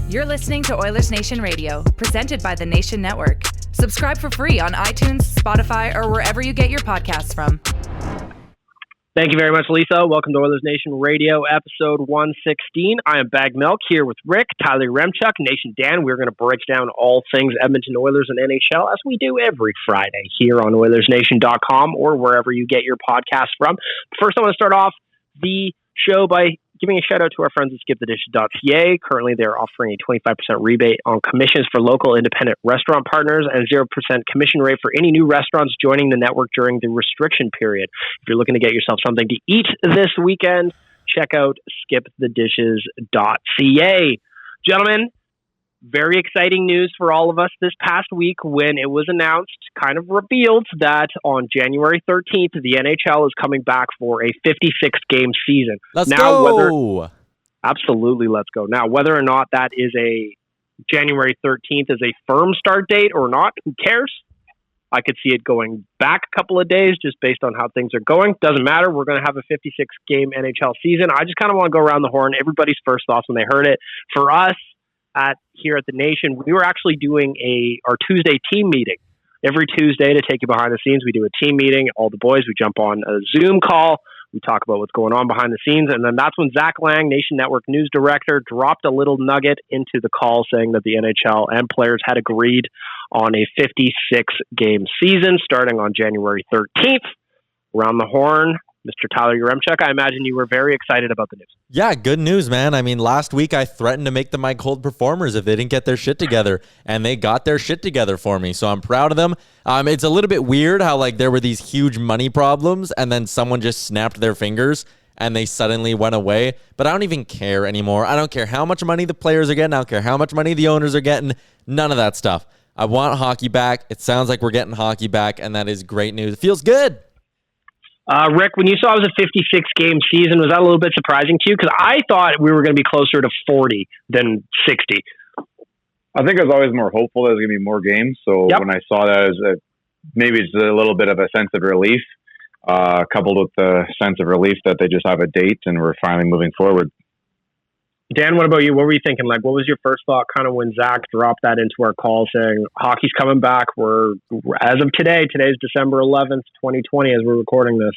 You're listening to Oilersnation Radio, presented by the Nation Network. Subscribe for free on iTunes, Spotify, or wherever you get your podcasts from. Thank you very much, Lisa. Welcome to Oilersnation Radio, episode 116. I am Bag Milk here with Rick, Tyler Remchuk, Nation Dan. We're going to break down all things Edmonton Oilers and NHL, as we do every Friday here on Oilersnation.com or wherever you get your podcasts from. First, I want to start off the show by giving a shout out to our friends at skipthedishes.ca. Currently, they're offering a 25% rebate on commissions for local independent restaurant partners and 0% commission rate for any new restaurants joining the network during the restriction period. If you're looking to get yourself something to eat this weekend, check out skipthedishes.ca. Gentlemen, very exciting news for all of us this past week when it was announced, kind of revealed, that on January 13th, the NHL is coming back for a 56-game season. Let's go! Absolutely, let's go. Now, whether or not that is a January 13th is a firm start date or not, who cares? I could see it going back a couple of days just based on how things are going. Doesn't matter. We're going to have a 56-game NHL season. I just kind of want to go around the horn. Everybody's first thoughts when they heard it. For us, here at the Nation, we were actually doing our Tuesday team meeting. Every Tuesday, to take you behind the scenes, we do a team meeting. All the boys, we jump on a Zoom call. We talk about what's going on behind the scenes. And then that's when Zach Lang, Nation Network news director, dropped a little nugget into the call saying that the NHL and players had agreed on a 56-game season starting on January 13th. Around the horn, Mr. Tyler Yaremchuk, I imagine you were very excited about the news. Yeah, good news, man. I mean, last week I threatened to make them my cold performers if they didn't get their shit together, and they got their shit together for me, so I'm proud of them. It's a little bit weird how there were these huge money problems, and then someone just snapped their fingers, and they suddenly went away, but I don't even care anymore. I don't care how much money the players are getting. I don't care how much money the owners are getting. None of that stuff. I want hockey back. It sounds like we're getting hockey back, and that is great news. It feels good. Rick, when you saw it was a 56-game season, was that a little bit surprising to you? Because I thought we were going to be closer to 40 than 60. I think I was always more hopeful there was going to be more games. So when I saw that, maybe it's a little bit of a sense of relief, coupled with the sense of relief that they just have a date and we're finally moving forward. Dan, what about you? What were you thinking? What was your first thought kind of when Zach dropped that into our call saying hockey's coming back? We're as of today's December 11th, 2020, as we're recording this.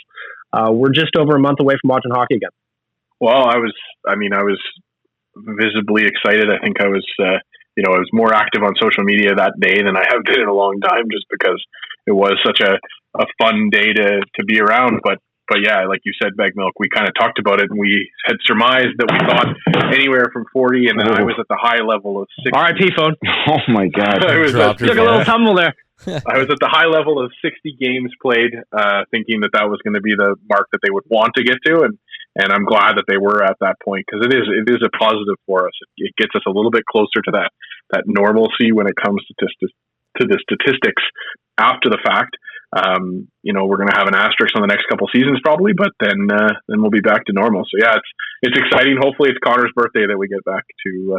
We're just over a month away from watching hockey again. Well, I was visibly excited. I think I was more active on social media that day than I have been in a long time, just because it was such a fun day to be around. But yeah, like you said, Bag Milk, we kind of talked about it, and we had surmised that we thought anywhere from 40, and then I was at the high level of 60. R.I.P. phone. Oh my God. Took a little tumble there. I was at the high level of 60 games played, thinking that was going to be the mark that they would want to get to, and I'm glad that they were at that point, because it is a positive for us. It gets us a little bit closer to that normalcy when it comes to the statistics after the fact. We're going to have an asterisk on the next couple seasons probably, but then we'll be back to normal. So yeah, it's exciting. Hopefully it's Connor's birthday that we get back to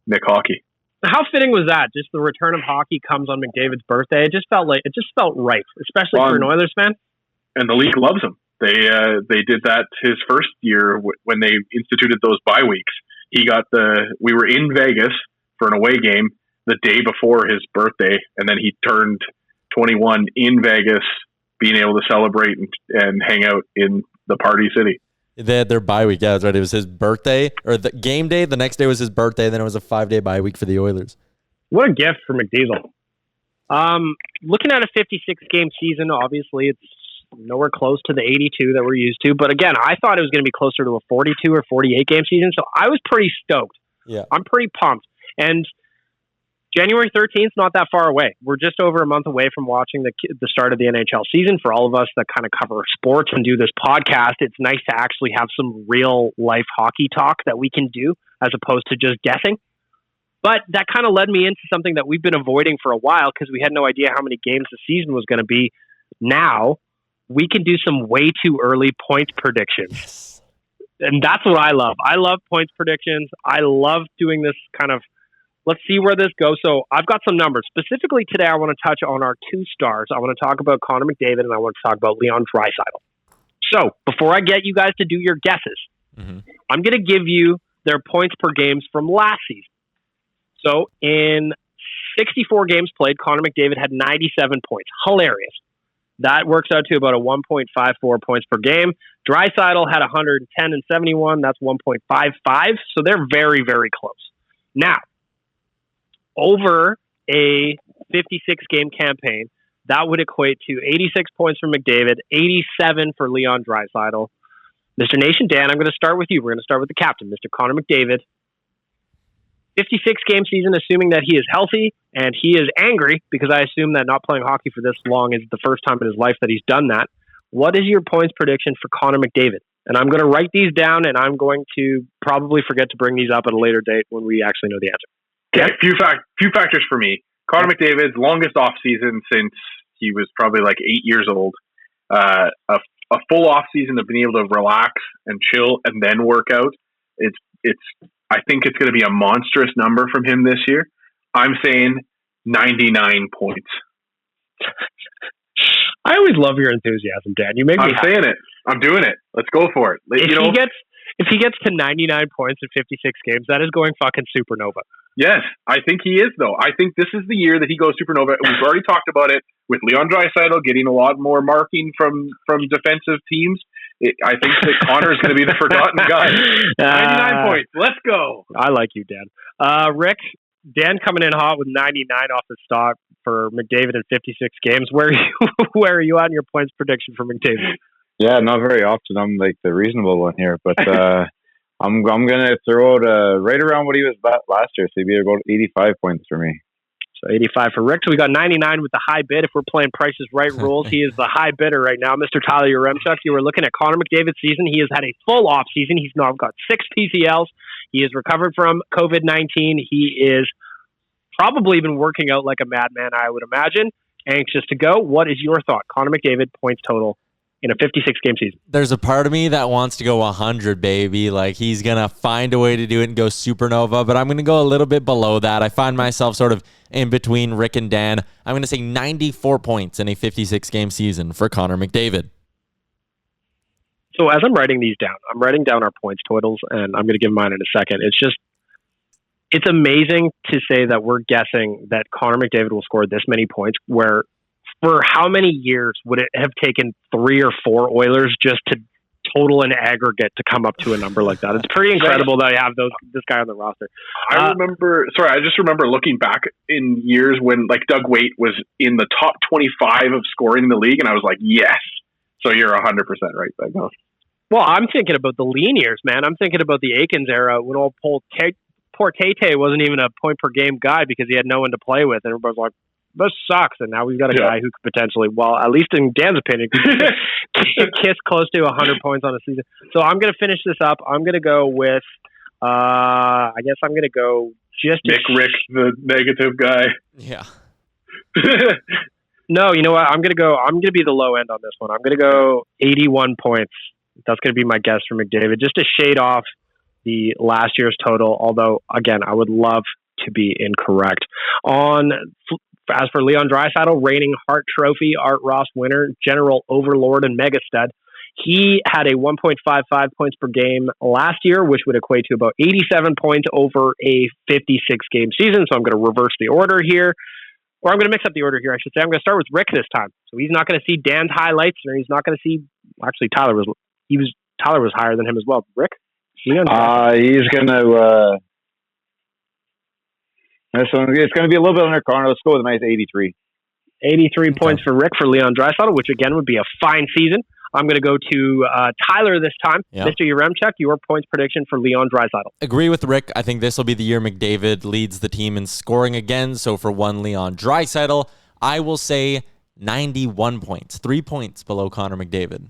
Nick hockey. How fitting was that? Just the return of hockey comes on McDavid's birthday. It just felt right, especially for an Oilers fan. And the league loves him. They did that his first year when they instituted those bye weeks. We were in Vegas for an away game the day before his birthday, and then he turned 21 in Vegas, being able to celebrate and hang out in the Party City. They had their bye week. Yeah, that's right. It was his birthday, or the game day. The next day was his birthday. Then it was a 5-day bye week for the Oilers. What a gift for McDavid. Looking at a 56-game season, obviously it's nowhere close to the 82 that we're used to. But again, I thought it was going to be closer to a 42 or 48-game season. So I was pretty stoked. Yeah, I'm pretty pumped. And January 13th is not that far away. We're just over a month away from watching the start of the NHL season. For all of us that kind of cover sports and do this podcast, it's nice to actually have some real life hockey talk that we can do as opposed to just guessing. But that kind of led me into something that we've been avoiding for a while because we had no idea how many games the season was going to be. Now we can do some way too early points predictions. Yes. And that's what I love. I love points predictions. I love doing this kind of, let's see where this goes. So I've got some numbers. Specifically today, I want to touch on our two stars. I want to talk about Connor McDavid, and I want to talk about Leon Draisaitl. So before I get you guys to do your guesses, I'm going to give you their points per games from last season. So in 64 games played, Connor McDavid had 97 points. Hilarious. That works out to about a 1.54 points per game. Draisaitl had 110 and 71. That's 1.55. So they're very, very close. Now, over a 56-game campaign, that would equate to 86 points for McDavid, 87 for Leon Draisaitl. Mr. Nation Dan, I'm going to start with you. We're going to start with the captain, Mr. Connor McDavid. 56-game season, assuming that he is healthy and he is angry, because I assume that not playing hockey for this long is the first time in his life that he's done that. What is your points prediction for Connor McDavid? And I'm going to write these down, and I'm going to probably forget to bring these up at a later date when we actually know the answer. Okay, few factors for me. Connor McDavid's longest off season since he was probably like 8 years old. A full off season of being able to relax and chill and then work out. I think it's going to be a monstrous number from him this year. I'm saying 99 points. I always love your enthusiasm, Dan. You make me happy. Saying it. I'm doing it. Let's go for it. If he gets to 99 points in 56 games, that is going fucking supernova. Yes, I think he is, though. I think this is the year that he goes supernova. We've already talked about it with Leon Draisaitl getting a lot more marking from defensive teams. I think that Conor is going to be the forgotten guy. 99 points. Let's go. I like you, Dan. Rick, Dan coming in hot with 99 off the stock for McDavid in 56 games. Where are you at in your points prediction for McDavid? Yeah, not very often. I'm like the reasonable one here, but I'm going to throw it right around what he was last year. So he'd be about 85 points for me. So 85 for Rick. So we got 99 with the high bid. If we're playing Price's Right rules, he is the high bidder right now. Mr. Tyler Yaremchuk, you were looking at Connor McDavid's season. He has had a full off season. He's now got 6 PCLs. He has recovered from COVID-19. He is probably been working out like a madman, I would imagine. Anxious to go. What is your thought? Connor McDavid, points total in a 56-game season. There's a part of me that wants to go 100, baby. Like, he's going to find a way to do it and go supernova, but I'm going to go a little bit below that. I find myself sort of in between Rick and Dan. I'm going to say 94 points in a 56-game season for Connor McDavid. So as I'm writing these down, I'm writing down our points totals, and I'm going to give mine in a second. It's amazing to say that we're guessing that Connor McDavid will score this many points, where for how many years would it have taken 3 or 4 Oilers just to total an aggregate to come up to a number like that? It's pretty incredible that I have this guy on the roster. I just remember looking back in years when like Doug Waite was in the top 25 of scoring in the league, and I was like, yes. So you're 100% right, Doug. Well, I'm thinking about the lean years, man. I'm thinking about the Aikens era when old poor Tate wasn't even a point per game guy because he had no one to play with, and everybody's like, this sucks. And now we've got a guy who could potentially, well, at least in Dan's opinion, kiss close to 100 points on a season. So I'm going to finish this up. I'm going to go with, I guess I'm going to go just Rick, the negative guy. Yeah. No, you know what? I'm going to be the low end on this one. I'm going to go 81 points. That's going to be my guess for McDavid, just to shade off the last year's total. Although, again, I would love to be incorrect. As for Leon Draisaitl, reigning Hart Trophy, Art Ross winner, General Overlord, and Mega Stud, he had a 1.55 points per game last year, which would equate to about 87 points over a 56-game season. So I'm going to reverse the order here. Or I'm going to mix up the order here, I should say. I'm going to start with Rick this time. So he's not going to see Dan's highlights, or he's not going to see... Actually, Tyler was higher than him as well. Rick? He's going to... It's going to be a little bit under Conor. Let's go with a nice 83. 83 points for Rick for Leon Draisaitl, which again would be a fine season. I'm going to go to Tyler this time. Yep. Mr. Yaremchuk, your points prediction for Leon Draisaitl. Agree with Rick. I think this will be the year McDavid leads the team in scoring again. So for one Leon Draisaitl, I will say 91 points, 3 points below Connor McDavid.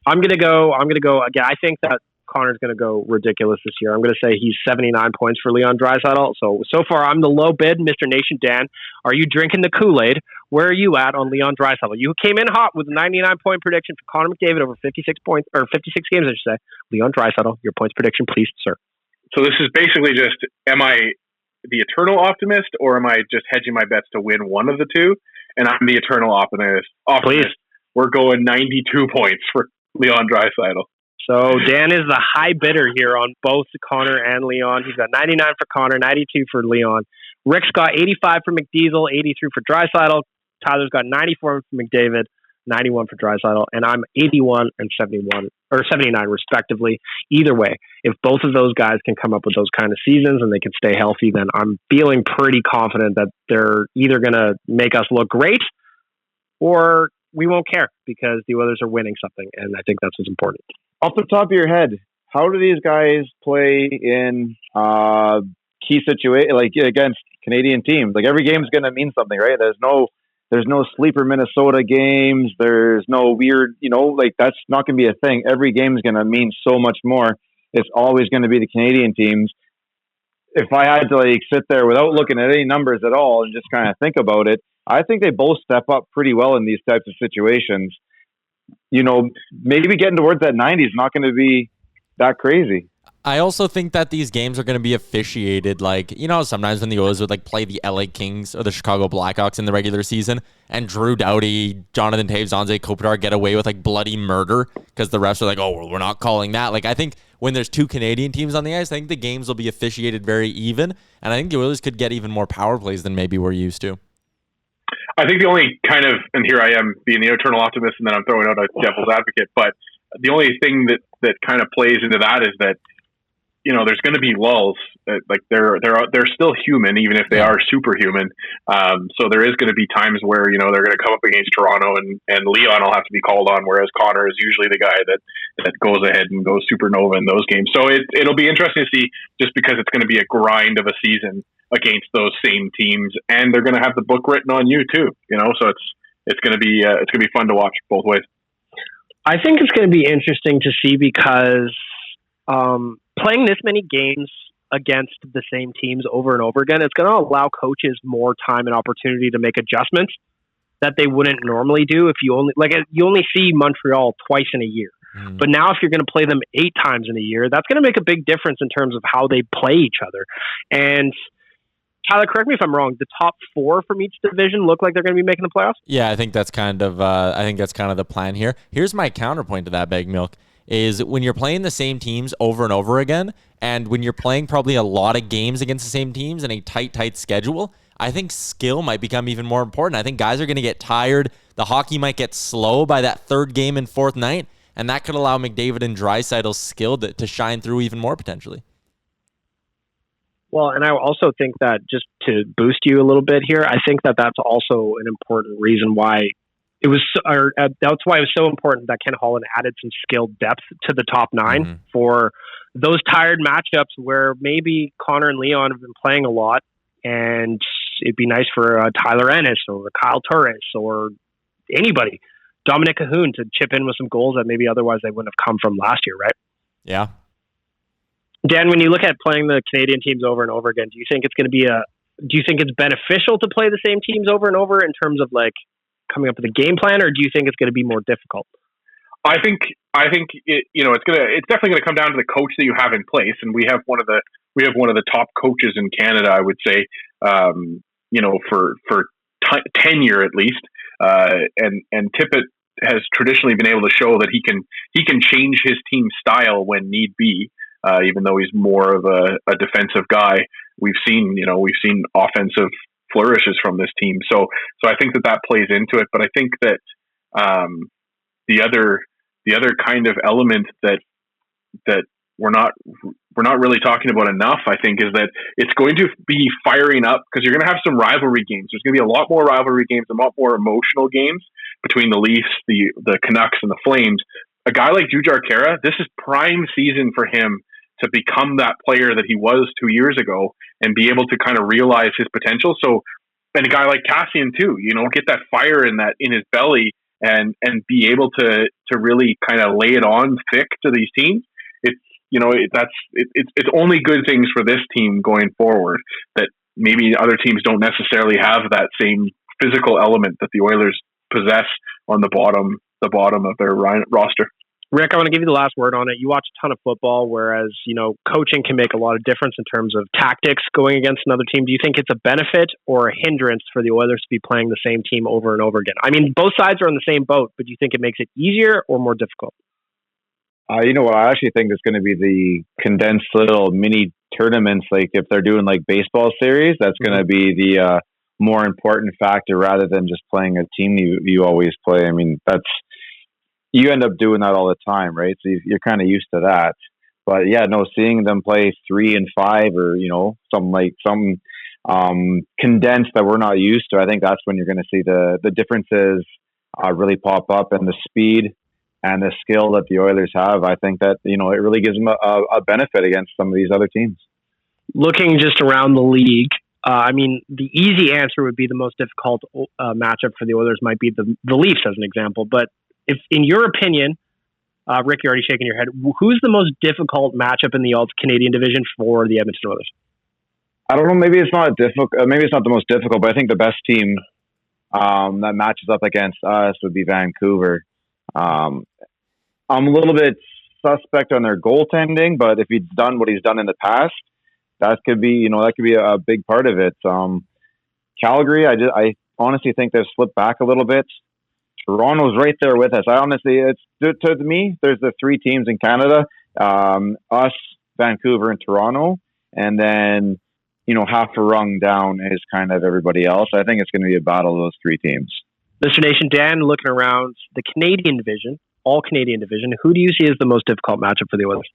I'm going to go again. I think that Connor's going to go ridiculous this year. I'm going to say he's 79 points for Leon Draisaitl. So far, I'm the low bid. Mr. Nation Dan, are you drinking the Kool-Aid? Where are you at on Leon Draisaitl? You came in hot with a 99-point prediction for Connor McDavid over 56 points, or 56 games, I should say. Leon Draisaitl, your points prediction, please, sir. So this is basically just, am I the eternal optimist, or am I just hedging my bets to win one of the two? And I'm the eternal optimist. Please. We're going 92 points for Leon Draisaitl. So Dan is the high bidder here on both Conor and Leon. He's got 99 for Conor, 92 for Leon. Rick's got 85 for McDavid, 83 for Draisaitl. Tyler's got 94 for McDavid, 91 for Draisaitl, and I'm 81 and 71 or 79 respectively. Either way, if both of those guys can come up with those kind of seasons and they can stay healthy, then I'm feeling pretty confident that they're either going to make us look great or we won't care because the Oilers are winning something, and I think that's what's important. Off the top of your head, how do these guys play in key situations, like against Canadian teams? Like every game is going to mean something, right? There's no sleeper Minnesota games. There's no weird, like that's not going to be a thing. Every game is going to mean so much more. It's always going to be the Canadian teams. If I had to sit there without looking at any numbers at all and just kind of think about it, I think they both step up pretty well in these types of situations. Maybe getting towards that 90 is not going to be that crazy. I also think that these games are going to be officiated sometimes when the Oilers would play the LA Kings or the Chicago Blackhawks in the regular season and Drew Doughty, Jonathan Toews, Anze Kopitar get away with bloody murder because the refs are like, oh, well, we're not calling that. I think when there's two Canadian teams on the ice, I think the games will be officiated very even, and I think the Oilers could get even more power plays than maybe we're used to. I think the only and here I am being the eternal optimist and then I'm throwing out a devil's advocate, but the only thing that kind of plays into that is that there's going to be lulls. They're still human, even if they are superhuman. So there is going to be times where they're going to come up against Toronto, and Leon will have to be called on, whereas Conor is usually the guy that goes ahead and goes supernova in those games. So it'll be interesting to see, just because it's going to be a grind of a season against those same teams, and they're going to have the book written on you too. So it's going to be fun to watch both ways. I think it's going to be interesting to see because playing this many games against the same teams over and over again, it's going to allow coaches more time and opportunity to make adjustments that they wouldn't normally do if you only see Montreal twice in a year. But now if you're going to play them 8 times in a year, that's going to make a big difference in terms of how they play each other. And Tyler, correct me if I'm wrong, the top 4 from each division look like they're going to be making the playoffs? Yeah, I think that's kind of the plan here. Here's my counterpoint to that, Bag Milk, is when you're playing the same teams over and over again, and when you're playing probably a lot of games against the same teams in a tight schedule, I think skill might become even more important. I think guys are going to get tired. The hockey might get slow by that 3rd game and 4th night, and that could allow McDavid and Draisaitl's skill to shine through even more potentially. Well, and I also think that, just to boost you a little bit here, I think that that's also an important reason why that's why it was so important that Ken Holland added some skilled depth to the top 9 for those tired matchups where maybe Conor and Leon have been playing a lot, and it'd be nice for Tyler Ennis or Kyle Turris or anybody, Dominic Cahoon, to chip in with some goals that maybe otherwise they wouldn't have come from last year, right? Yeah. Dan, when you look at playing the Canadian teams over and over again, do you think it's beneficial to play the same teams over and over in terms of coming up with a game plan, or do you think it's going to be more difficult? I think it's definitely going to come down to the coach that you have in place, and we have one of the top coaches in Canada, I would say, for tenure at least, and Tippett has traditionally been able to show that he can change his team style when need be. Even though he's more of a defensive guy, we've seen offensive flourishes from this team. So I think that plays into it. But I think that the other kind of element that we're not really talking about enough, I think, is that it's going to be firing up, because you're going to have some rivalry games. There's going to be a lot more rivalry games, a lot more emotional games between the Leafs, the Canucks, and the Flames. A guy like Jujhar Khaira, this is prime season for him to become that player that he was 2 years ago and be able to kind of realize his potential. So, and a guy like Cassian too, get that fire in his belly and be able to really kind of lay it on thick to these teams. It's only good things for this team going forward, that maybe other teams don't necessarily have that same physical element that the Oilers possess on the bottom of their roster. Rick, I want to give you the last word on it. You watch a ton of football, whereas, coaching can make a lot of difference in terms of tactics going against another team. Do you think it's a benefit or a hindrance for the Oilers to be playing the same team over and over again? I mean, both sides are on the same boat, but do you think it makes it easier or more difficult? You know what? I actually think it's going to be the condensed little mini tournaments. Like if they're doing like baseball series, that's going to be the more important factor rather than just playing a team you always play. I mean, you end up doing that all the time, right? So you're kind of used to that. But yeah, no, seeing them play 3 and 5 or, some condensed that we're not used to, I think that's when you're going to see the differences really pop up, and the speed and the skill that the Oilers have. I think that, it really gives them a benefit against some of these other teams. Looking just around the league, the easy answer would be the most difficult matchup for the Oilers might be the Leafs as an example. But if, in your opinion, Rick, you're already shaking your head, who's the most difficult matchup in the Canadian division for the Edmonton Oilers? I don't know. Maybe it's not difficult. Maybe it's not the most difficult, but I think the best team that matches up against us would be Vancouver. I'm a little bit suspect on their goaltending, but if he's done what he's done in the past, that could be a big part of it. Calgary, I honestly think they've slipped back a little bit. Toronto's right there with us. It's to me, there's the 3 teams in Canada, us, Vancouver, and Toronto, and then half a rung down is kind of everybody else. I think it's going to be a battle of those 3 teams. Mr. Nation, Dan, looking around the Canadian division, all Canadian division, who do you see as the most difficult matchup for the Oilers?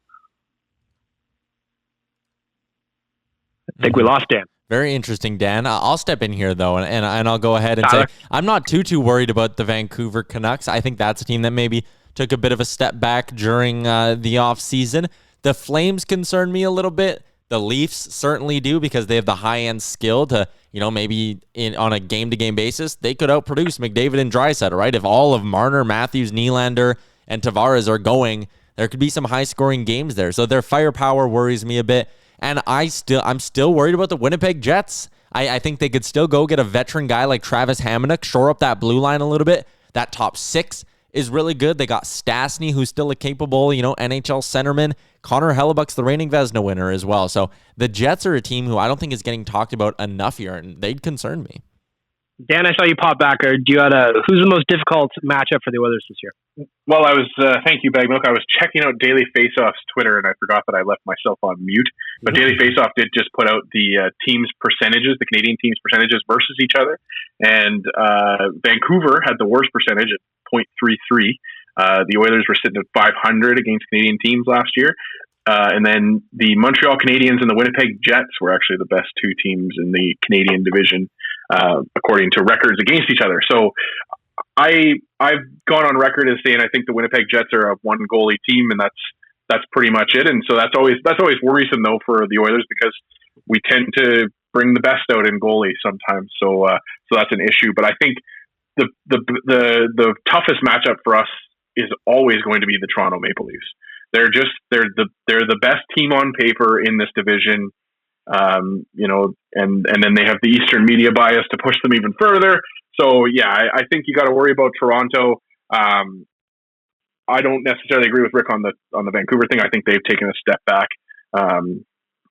I think we lost Dan. Very interesting, Dan. I'll step in here, though, and I'll go ahead and say I'm not too worried about the Vancouver Canucks. I think that's a team that maybe took a bit of a step back during the offseason. The Flames concern me a little bit. The Leafs certainly do, because they have the high-end skill to, maybe on a game-to-game basis, they could outproduce McDavid and Draisaitl, right? If all of Marner, Matthews, Nylander, and Tavares are going, there could be some high-scoring games there. So their firepower worries me a bit. And I'm still worried about the Winnipeg Jets. I think they could still go get a veteran guy like Travis Hamonic, shore up that blue line a little bit. That top 6 is really good. They got Stastny, who's still a capable, NHL centerman. Connor Hellebuck's the reigning Vezina winner as well. So the Jets are a team who I don't think is getting talked about enough here, and they'd concern me. Dan, I saw you pop back. Who's the most difficult matchup for the Oilers this year? Well, thank you, Bag Milk. I was checking out Daily Faceoff's Twitter, and I forgot that I left myself on mute. But Daily Faceoff did just put out the teams' percentages, the Canadian teams' percentages versus each other. And Vancouver had the worst percentage at .33. The Oilers were sitting at .500 against Canadian teams last year. And then the Montreal Canadiens and the Winnipeg Jets were actually the best 2 teams in the Canadian division, according to records against each other. So I've gone on record as saying I think the Winnipeg Jets are a 1 goalie team, and that's pretty much it. And so that's always worrisome though for the Oilers, because we tend to bring the best out in goalie sometimes. So that's an issue. But I think the toughest matchup for us is always going to be the Toronto Maple Leafs. They're the best team on paper in this division, and then they have the Eastern media bias to push them even further. So yeah, I think you got to worry about Toronto. I don't necessarily agree with Rick on the Vancouver thing. I think they've taken a step back.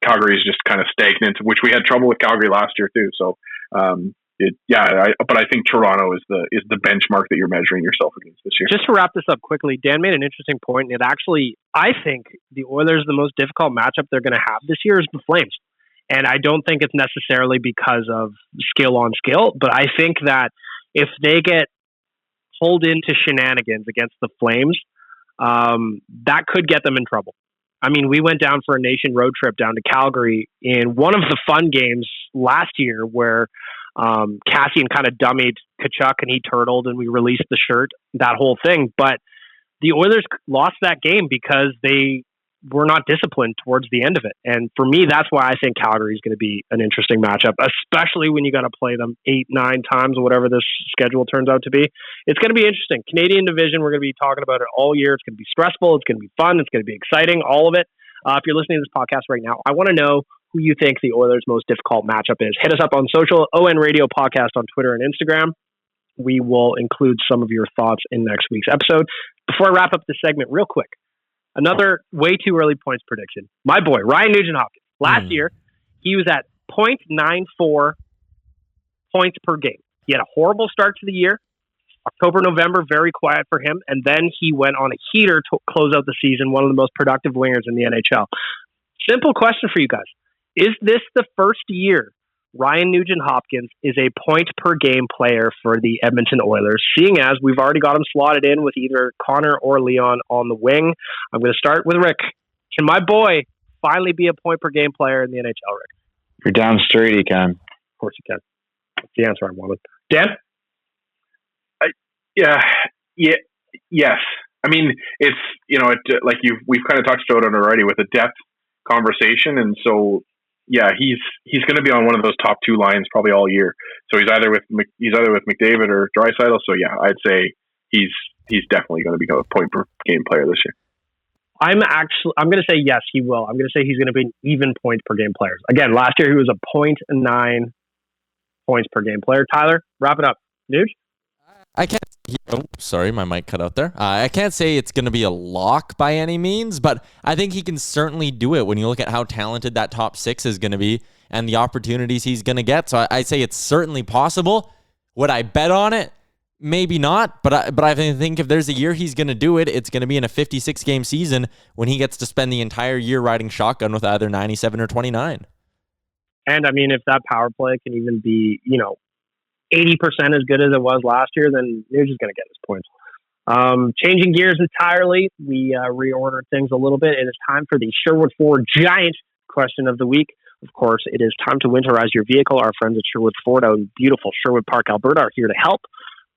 Calgary is just kind of stagnant, which we had trouble with Calgary last year too. So but I think Toronto is the benchmark that you're measuring yourself against this year. Just to wrap this up quickly, Dan made an interesting point, and I think the Oilers, the most difficult matchup they're going to have this year is the Flames. And I don't think it's necessarily because of skill on skill, but I think that if they get pulled into shenanigans against the Flames, that could get them in trouble. I mean, we went down for a nation road trip down to Calgary in one of the fun games last year where Cassian kind of dummied Tkachuk and he turtled and we released the shirt, that whole thing. But the Oilers lost that game because they were not disciplined towards the end of it. And for me, that's why I think Calgary is going to be an interesting matchup, especially when you got to play them 8-9 times or whatever this schedule turns out to be. It's going to be interesting. Canadian division, we're going to be talking about it all year. It's going to be stressful. It's going to be fun. It's going to be exciting, all of it. If you're listening to this podcast right now, I want to know who you think the Oilers' most difficult matchup is. Hit us up on social, ON Radio Podcast on Twitter and Instagram. We will include some of your thoughts in next week's episode. Before I wrap up this segment real quick, another way too early points prediction. My boy, Ryan Nugent-Hopkins. Last year, he was at 0.94 points per game. He had a horrible start to the year, October, November, very quiet for him. And then he went on a heater to close out the season, one of the most productive wingers in the NHL. Simple question for you guys. Is this the first year Ryan Nugent-Hopkins is a point-per-game player for the Edmonton Oilers, seeing as we've already got him slotted in with either Conor or Leon on the wing? I'm going to start with Rick. Can my boy finally be a point-per-game player in the NHL, Rick? You're down straight, he can. Of course he can. That's the answer I wanted. Dan? Yes. I mean, it's, like we've kind of touched on it already with a depth conversation. And so, yeah, he's going to be on one of those top two lines probably all year. So he's either with McDavid or Draisaitl. So yeah, I'd say he's definitely going to become a point per game player this year. I'm going to say yes, he will. I'm going to say he's going to be an even point per game player. Again, last year he was a 0.9 points per game player. Tyler, wrap it up. Nuge? I can't. Oh, sorry, my mic cut out there. I can't say it's going to be a lock by any means, but I think he can certainly do it when you look at how talented that top six is going to be and the opportunities he's going to get. So I say it's certainly possible. Would I bet on it? Maybe not, but I think if there's a year he's going to do it, it's going to be in a 56-game season when he gets to spend the entire year riding shotgun with either 97 or 29. And I mean, if that power play can even be, 80% as good as it was last year, then Nuge is going to get his points. Changing gears entirely, we reordered things a little bit. It is time for the Sherwood Ford Giant question of the week. Of course, it is time to winterize your vehicle. Our friends at Sherwood Ford out in beautiful Sherwood Park, Alberta, are here to help.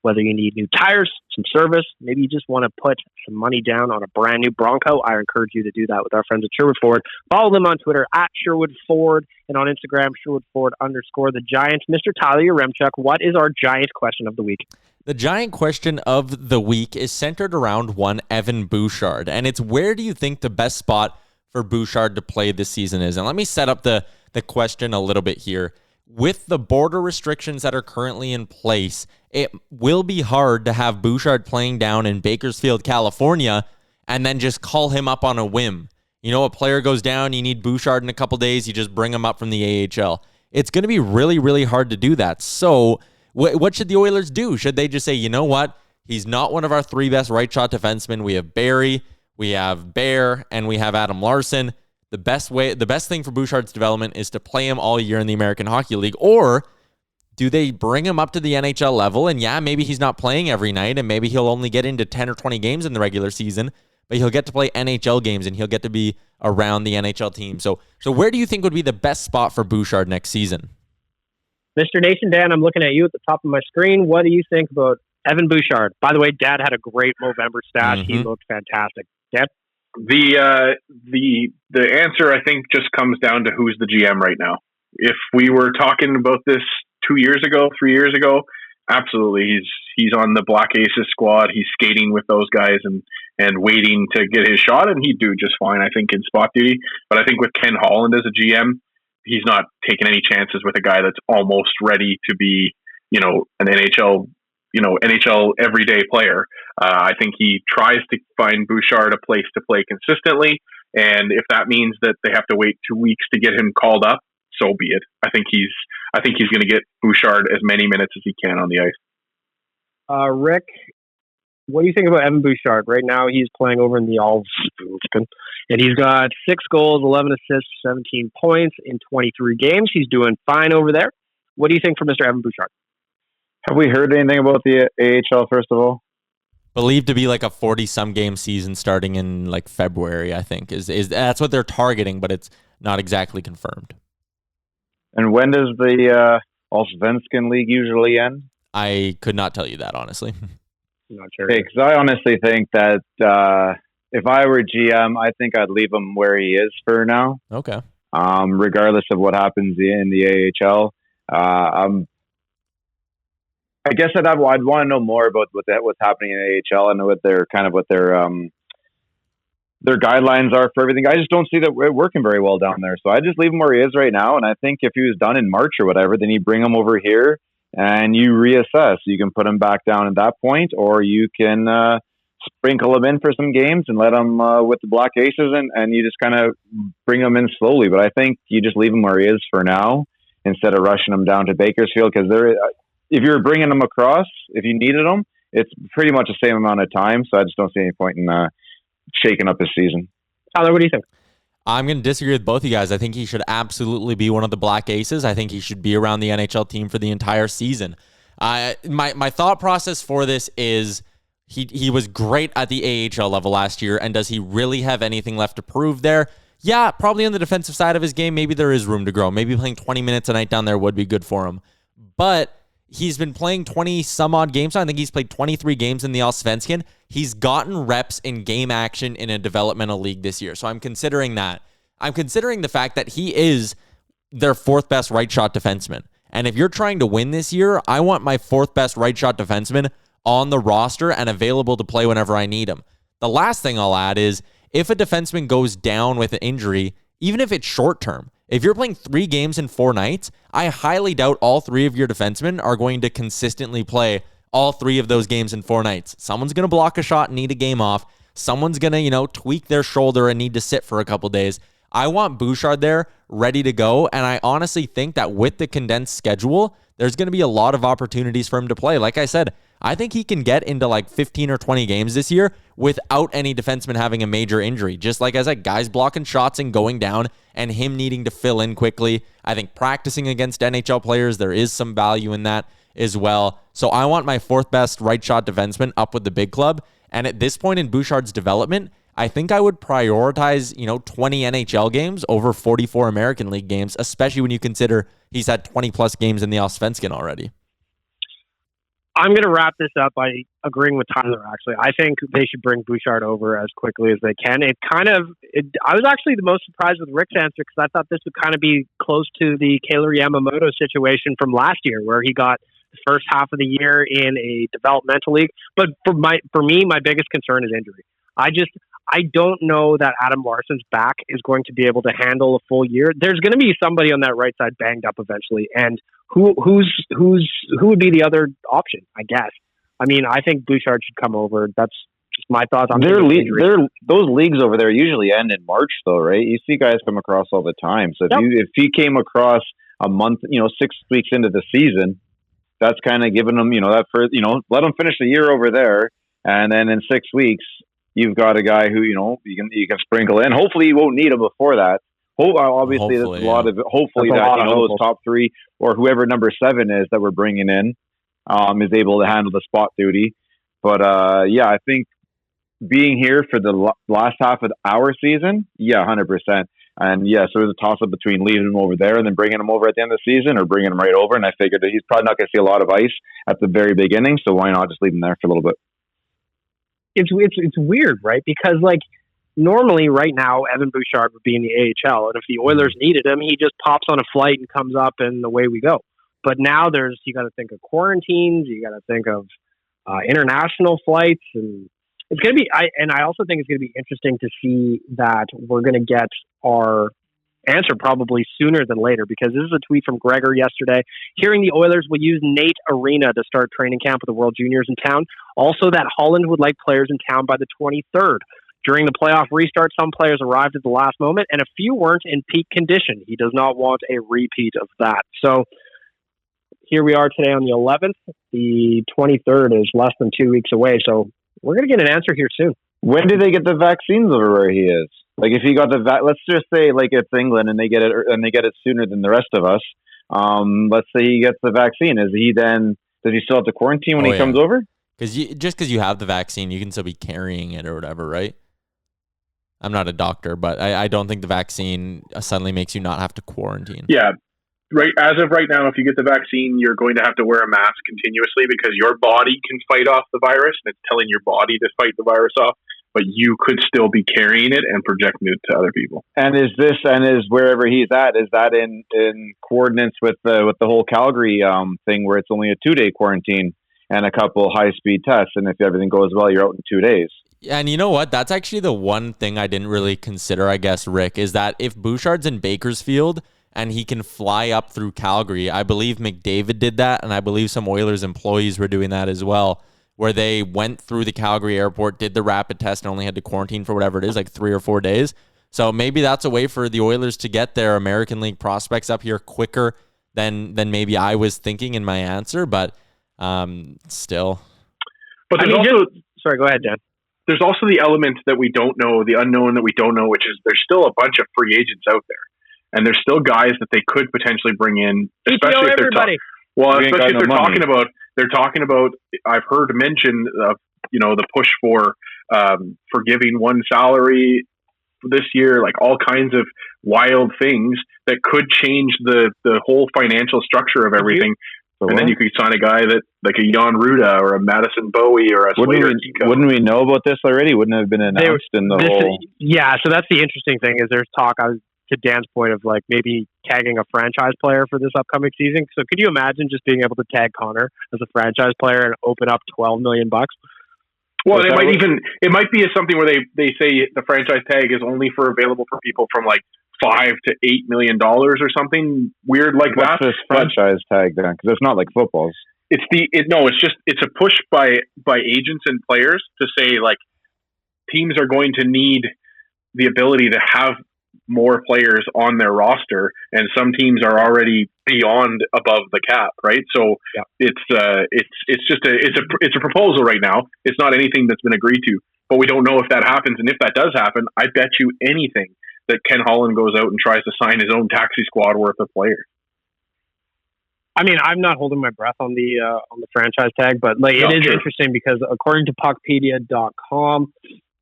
Whether you need new tires, some service, maybe you just want to put some money down on a brand new Bronco, I encourage you to do that with our friends at Sherwood Ford. Follow them on Twitter at Sherwood Ford and on Instagram, Sherwood Ford_the Giant. Mr. Tyler Yaremchuk, what is our Giant question of the week? The Giant question of the week is centered around one Evan Bouchard, and it's where do you think the best spot for Bouchard to play this season is? And let me set up the question a little bit here. With the border restrictions that are currently in place, it will be hard to have Bouchard playing down in Bakersfield, California, and then just call him up on a whim. A player goes down, you need Bouchard in a couple days, you just bring him up from the AHL. It's going to be really, really hard to do that. So what should the Oilers do? Should they just say, you know what? He's not one of our three best right shot defensemen. We have Barry, we have Bear, and we have Adam Larson. The best thing for Bouchard's development is to play him all year in the American Hockey League. Or do they bring him up to the NHL level? And yeah, maybe he's not playing every night, and maybe he'll only get into 10 or 20 games in the regular season, but he'll get to play NHL games and he'll get to be around the NHL team. So where do you think would be the best spot for Bouchard next season? Mr. Nation, Dan, I'm looking at you at the top of my screen. What do you think about Evan Bouchard? By the way, Dad had a great Movember stat. Mm-hmm. He looked fantastic. Dad? The answer, I think, just comes down to who's the GM right now. If we were talking about this 3 years ago, absolutely, he's on the Black Aces squad. He's skating with those guys and waiting to get his shot, and he'd do just fine, I think, in spot duty. But I think with Ken Holland as a GM, he's not taking any chances with a guy that's almost ready to be, an NHL everyday player. I think he tries to find Bouchard a place to play consistently, and if that means that they have to wait 2 weeks to get him called up, so be it. I think he's going to get Bouchard as many minutes as he can on the ice. Rick, what do you think about Evan Bouchard? Right now, he's playing over in the Allsvenskan, and he's got 6 goals, 11 assists, 17 points in 23 games. He's doing fine over there. What do you think for Mr. Evan Bouchard? Have we heard anything about the AHL, first of all? Believed to be like a 40-some game season starting in like February, I think. Is that's what they're targeting, but it's not exactly confirmed. And when does the Allsvenskan league usually end? I could not tell you that, honestly. I'm not sure. Because I honestly think that if I were GM, I think I'd leave him where he is for now. Okay. Regardless of what happens in the AHL. I guess I'd want to know more about what's happening in the AHL and what their guidelines are for everything. I just don't see that it working very well down there. So I just leave him where he is right now. And I think if he was done in March or whatever, then you bring him over here and you reassess. You can put him back down at that point, or you can sprinkle him in for some games and let him with the Black Aces, and you just kind of bring him in slowly. But I think you just leave him where he is for now instead of rushing him down to Bakersfield, because if you're bringing him across, if you needed him, it's pretty much the same amount of time. So I just don't see any point in shaking up his season. Tyler, what do you think? I'm going to disagree with both of you guys. I think he should absolutely be one of the Black Aces. I think he should be around the NHL team for the entire season. My thought process for this is he was great at the AHL level last year, and does he really have anything left to prove there? Yeah, probably on the defensive side of his game, maybe there is room to grow. Maybe playing 20 minutes a night down there would be good for him. But he's been playing 20-some-odd games. I think he's played 23 games in the Allsvenskan. He's gotten reps in game action in a developmental league this year. So I'm considering that. I'm considering the fact that he is their fourth best right shot defenseman. And if you're trying to win this year, I want my fourth best right shot defenseman on the roster and available to play whenever I need him. The last thing I'll add is if a defenseman goes down with an injury, even if it's short term, if you're playing 3 games in 4 nights, I highly doubt all 3 of your defensemen are going to consistently play all 3 of those games in 4 nights. Someone's going to block a shot and need a game off. Someone's going to, tweak their shoulder and need to sit for a couple days. I want Bouchard there ready to go. And I honestly think that with the condensed schedule, there's going to be a lot of opportunities for him to play. Like I said, I think he can get into like 15 or 20 games this year without any defenseman having a major injury. Just like I said, guys blocking shots and going down and him needing to fill in quickly. I think practicing against NHL players, there is some value in that as well. So I want my fourth best right shot defenseman up with the big club. And at this point in Bouchard's development, I think I would prioritize, 20 NHL games over 44 American League games, especially when you consider he's had 20 plus games in the Allsvenskan already. I'm going to wrap this up by agreeing with Tyler, actually. I think they should bring Bouchard over as quickly as they can. I was actually the most surprised with Rick's answer because I thought this would kind of be close to the Kailer Yamamoto situation from last year where he got the first half of the year in a developmental league. But for me, my biggest concern is injury. I don't know that Adam Larsson's back is going to be able to handle a full year. There's going to be somebody on that right side banged up eventually, and who would be the other option? I guess. I mean, I think Bouchard should come over. That's just my thoughts on those leagues over there usually end in March, though, right? You see guys come across all the time. So if he came across a month, 6 weeks into the season, that's kind of giving them, let them finish the year over there, and then in 6 weeks. You've got a guy who, you can sprinkle in. Hopefully you won't need him before that. Obviously, there's a lot of hopefully that those top 3 or whoever number 7 is that we're bringing in is able to handle the spot duty. But I think being here for the last half of our season, 100%. And so there's a toss up between leaving him over there and then bringing him over at the end of the season or bringing him right over. And I figured that he's probably not going to see a lot of ice at the very beginning, so why not just leave him there for a little bit? It's weird, right? Because normally right now Evan Bouchard would be in the AHL, and if the Oilers needed him, he just pops on a flight and comes up, and away we go. But now you got to think of quarantines, you got to think of international flights, and it's going to be. I also think it's going to be interesting to see that we're going to get our answer probably sooner than later, because this is a tweet from Gregor yesterday. Hearing the Oilers will use Nate Arena to start training camp with the World Juniors in town. Also that Holland would like players in town by the 23rd. During the playoff restart, some players arrived at the last moment and a few weren't in peak condition. He does not want a repeat of that. So here we are today on the 11th. The 23rd is less than 2 weeks away. So we're going to get an answer here soon. When do they get the vaccines over where he is? Like if he got let's just say like it's England and they get it sooner than the rest of us. Let's say he gets the vaccine. Does he still have to quarantine when he comes over? Because because you have the vaccine, you can still be carrying it or whatever, right? I'm not a doctor, but I don't think the vaccine suddenly makes you not have to quarantine. Yeah. Right. As of right now, if you get the vaccine, you're going to have to wear a mask continuously because your body can fight off the virus and it's telling your body to fight the virus off. But you could still be carrying it and projecting it to other people. And is wherever he's at, is that in coordinates with the whole Calgary thing where it's only a 2-day quarantine and a couple high-speed tests, and if everything goes well, you're out in 2 days? And you know what? That's actually the one thing I didn't really consider, I guess, Rick, is that if Bouchard's in Bakersfield and he can fly up through Calgary, I believe McDavid did that, and I believe some Oilers employees were doing that as well, where they went through the Calgary airport, did the rapid test, and only had to quarantine for whatever it is, like 3 or 4 days. So maybe that's a way for the Oilers to get their American League prospects up here quicker than maybe I was thinking in my answer, but still. But there's sorry, go ahead, Dan. There's also the element that we don't know, the unknown that we don't know, which is there's still a bunch of free agents out there. And there's still guys that they could potentially bring in, especially if they're talking about. I've heard mention of the push for giving one salary this year, like all kinds of wild things that could change the whole financial structure of everything. And then you could sign a guy that like a Jan Ruda or a Madison Bowie or a Slater. Wouldn't we know about this already? Wouldn't it have been announced in the whole? Yeah, so that's the interesting thing is there's talk. I was to Dan's point of like maybe tagging a franchise player for this upcoming season. So could you imagine just being able to tag Conor as a franchise player and open up $12 million? Well, it might be something where they say the franchise tag is only available for people from like $5 to $8 million or something weird like that. What's this franchise tag then? Because it's not like footballs. It's a push by agents and players to say like teams are going to need the ability to have more players on their roster, and some teams are already beyond above the cap, right? So it's a proposal right now. It's not anything that's been agreed to, but we don't know if that happens. And if that does happen, I bet you anything that Ken Holland goes out and tries to sign his own taxi squad worth of players. I mean, I'm not holding my breath on the franchise tag, but like it is interesting because according to puckpedia.com,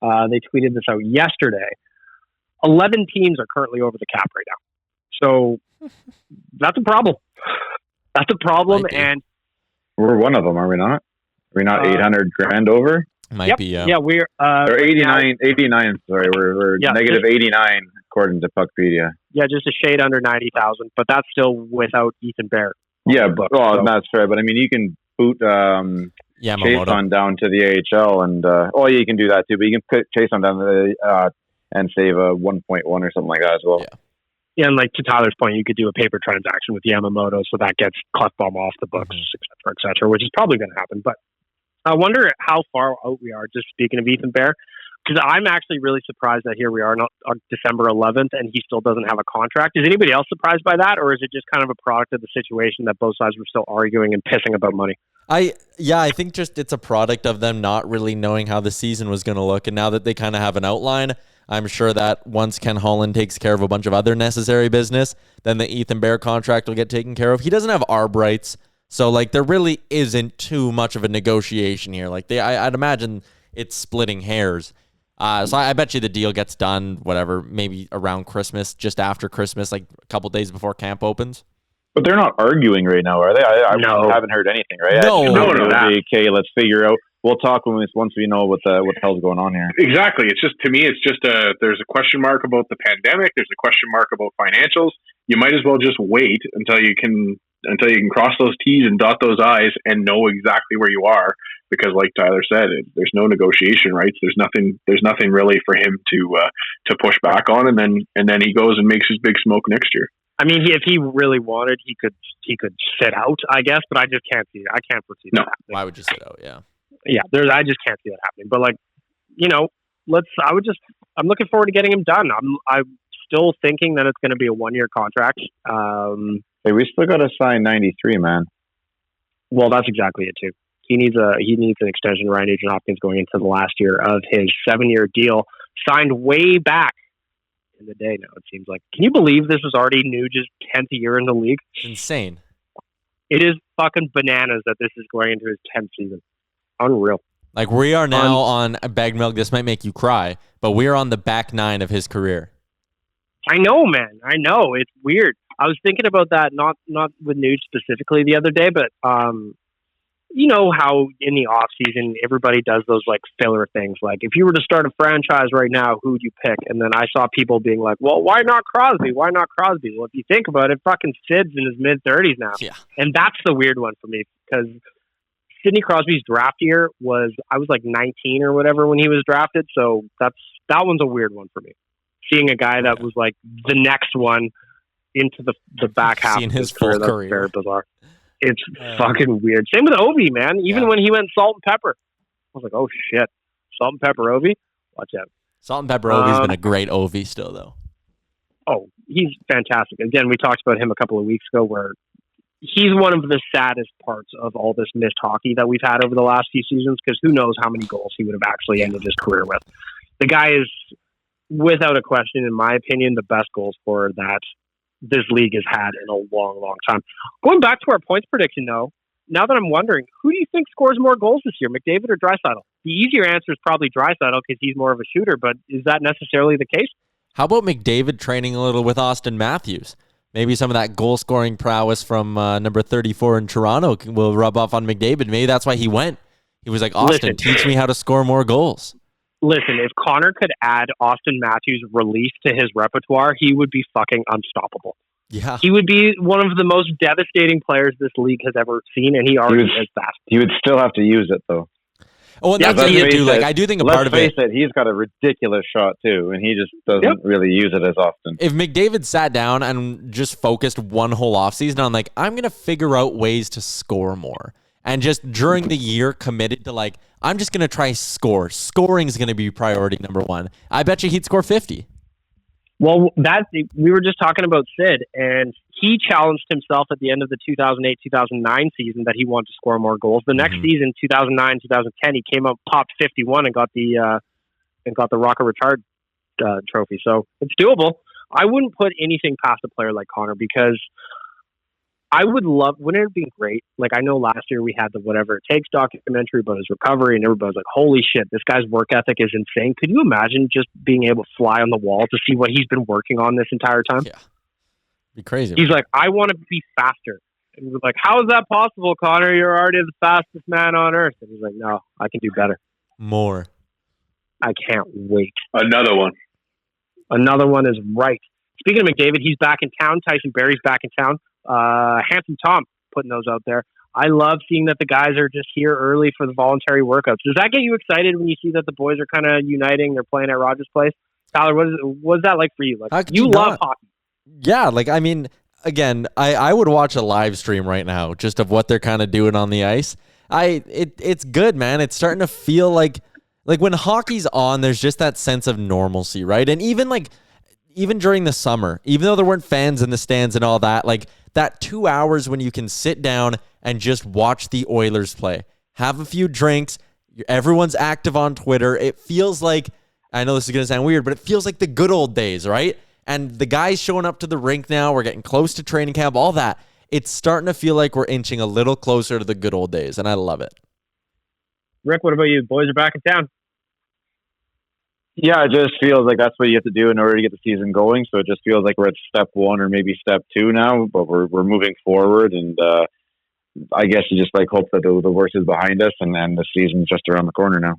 they tweeted this out yesterday. 11 teams are currently over the cap right now. So that's a problem. That's a problem. And we're one of them, are we not? Are we not 800 grand over? Might be, yeah. Yeah, we're... or 89, sorry. We're negative 89 according to Puckpedia. Yeah, just a shade under 90,000, but that's still without Ethan Bear. Yeah, that's fair. But I mean, you can boot Chase on down to the AHL, and you can do that too. But you can put Chase on down to the and save a 1.1 or something like that as well. Yeah, and like to Tyler's point, you could do a paper transaction with Yamamoto, so that gets Klefbom off the books, et cetera, which is probably going to happen. But I wonder how far out we are. Just speaking of Ethan Bear, because I'm actually really surprised that here we are on December 11th, and he still doesn't have a contract. Is anybody else surprised by that, or is it just kind of a product of the situation that both sides were still arguing and pissing about money? I think just it's a product of them not really knowing how the season was going to look, and now that they kind of have an outline, I'm sure that once Ken Holland takes care of a bunch of other necessary business, then the Ethan Bear contract will get taken care of. He doesn't have arb rights, so like there really isn't too much of a negotiation here. Like I'd imagine it's splitting hairs. So I bet you the deal gets done, whatever, maybe around Christmas, just after Christmas, like a couple days before camp opens. But they're not arguing right now, are they? I haven't heard anything, right? No. Okay, let's figure out. We'll talk once we know what the hell's going on here. Exactly. It's just, to me, there's a question mark about the pandemic. There's a question mark about financials. You might as well just wait until you can cross those T's and dot those I's and know exactly where you are. Because, like Tyler said, there's no negotiation rights. There's nothing really for him to push back on, and then he goes and makes his big smoke next year. I mean, if he really wanted, he could sit out, I guess. But I just can't see it. I can't foresee that happening. Why would you sit out? Yeah. Yeah, I just can't see that happening. But like, I'm looking forward to getting him done. I'm still thinking that it's going to be a 1-year contract. Hey, we still got to sign 93, man. Well, that's exactly it too. He needs an extension. Ryan Nugent-Hopkins going into the last year of his 7-year deal, signed way back in the day. Now it seems like. Can you believe this was already Nugent's 10th year in the league? It's insane. It is fucking bananas that this is going into his 10th season. Unreal. Like we are now on Bag Milk. This might make you cry, but we're on the back 9 of his career. I know, man. I know. It's weird. I was thinking about that, not with Nuge specifically the other day, but you know how in the off season everybody does those like filler things. Like if you were to start a franchise right now, who would you pick? And then I saw people being like, "Well, why not Crosby? Why not Crosby?" Well, if you think about it, fucking Sid's in his mid-30s now, and that's the weird one for me because Sidney Crosby's draft year I was like 19 or whatever when he was drafted. So that one's a weird one for me. Seeing a guy that was like the next one into the back half of his full career. That's very bizarre. It's fucking weird. Same with Ovi, man. Even when he went salt and pepper, I was like, oh shit, salt and pepper Ovi. Watch out. Salt and pepper Ovi's been a great Ovi still though. Oh, he's fantastic. Again, we talked about him a couple of weeks ago where he's one of the saddest parts of all this missed hockey that we've had over the last few seasons, because who knows how many goals he would have actually ended his career with. The guy is, without a question, in my opinion, the best goal scorer that this league has had in a long, long time. Going back to our points prediction, though, now that I'm wondering, who do you think scores more goals this year, McDavid or Draisaitl? The easier answer is probably Draisaitl because he's more of a shooter, but is that necessarily the case? How about McDavid training a little with Austin Matthews? Maybe some of that goal-scoring prowess from number 34 in Toronto will rub off on McDavid. Maybe that's why he went. He was like, Austin, teach me how to score more goals. Listen, if Conor could add Austin Matthews' release to his repertoire, he would be fucking unstoppable. Yeah. He would be one of the most devastating players this league has ever seen, and he already is fast. He would still have to use it, though. Oh, and that's what you do. Like, I do think a part of it. Let's face it, he's got a ridiculous shot, too, and he just doesn't really use it as often. If McDavid sat down and just focused one whole offseason on, like, I'm going to figure out ways to score more, and just during the year committed to, like, I'm just going to try score. Scoring is going to be priority number one. I bet you he'd score 50. Well, we were just talking about Sid, and he challenged himself at the end of the 2008-2009 season that he wanted to score more goals. The next season, 2009-2010, he came up, popped 51, and got the Rocket Richard trophy. So it's doable. I wouldn't put anything past a player like Conor, because I would love, wouldn't it be great? Like, I know last year we had the Whatever It Takes documentary about his recovery, and everybody was like, holy shit, this guy's work ethic is insane. Could you imagine just being able to fly on the wall to see what he's been working on this entire time? Yeah. Be crazy. He's like, I want to be faster. And we're like, how is that possible, Conor? You're already the fastest man on earth. And he's like, no, I can do better. More. I can't wait. Another one is right. Speaking of McDavid, he's back in town. Tyson Barrie's back in town. Handsome Tom putting those out there. I love seeing that the guys are just here early for the voluntary workouts. Does that get you excited when you see that the boys are kind of uniting? They're playing at Rogers Place. Tyler, what's that like for you? Like, you love hockey. Yeah, like, I mean, again, I would watch a live stream right now just of what they're kind of doing on the ice. It's good, man. It's starting to feel like when hockey's on, there's just that sense of normalcy, right? And even during the summer, even though there weren't fans in the stands and all that, like that 2 hours when you can sit down and just watch the Oilers play, have a few drinks, everyone's active on Twitter. It feels like, I know this is going to sound weird, but it feels like the good old days, right? And the guys showing up to the rink now, we're getting close to training camp, all that. It's starting to feel like we're inching a little closer to the good old days, and I love it. Rick, what about you? Boys are back in town. Yeah, it just feels like that's what you have to do in order to get the season going. So it just feels like we're at step one or maybe step two now, but we're moving forward. And I guess you just like hope that the worst is behind us and the season's just around the corner now.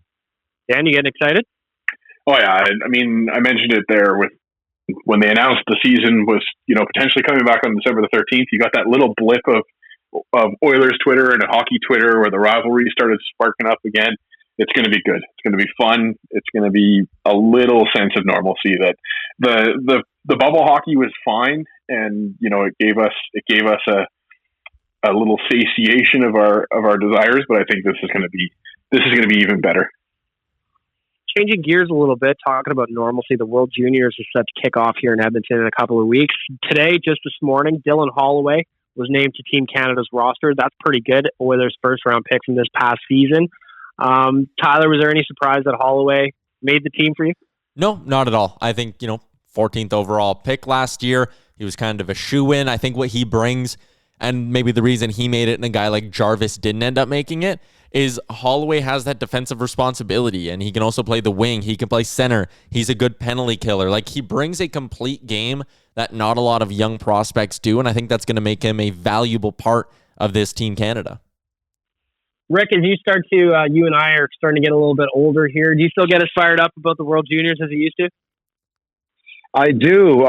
Dan, you getting excited? Oh yeah, I mean, I mentioned it there with when they announced the season was, potentially coming back on December the 13th. You got that little blip of Oilers Twitter and hockey Twitter where the rivalry started sparking up again. It's going to be good. It's going to be fun. It's going to be a little sense of normalcy. That the bubble hockey was fine, and it gave us a little satiation of our desires. But I think this is going to be even better. Changing gears a little bit, talking about normalcy, the World Juniors is set to kick off here in Edmonton in a couple of weeks. Today, just this morning, Dylan Holloway was named to Team Canada's roster. That's pretty good. Oilers' first-round pick from this past season. Tyler, was there any surprise that Holloway made the team for you? No, not at all. I think, 14th overall pick last year. He was kind of a shoo-in. I think what he brings, and maybe the reason he made it and a guy like Jarvis didn't end up making it, is Holloway has that defensive responsibility, and he can also play the wing. He can play center. He's a good penalty killer. Like, he brings a complete game that not a lot of young prospects do, and I think that's going to make him a valuable part of this Team Canada. Rick, as you start to, you and I are starting to get a little bit older here. Do you still get as fired up about the World Juniors as you used to? I do,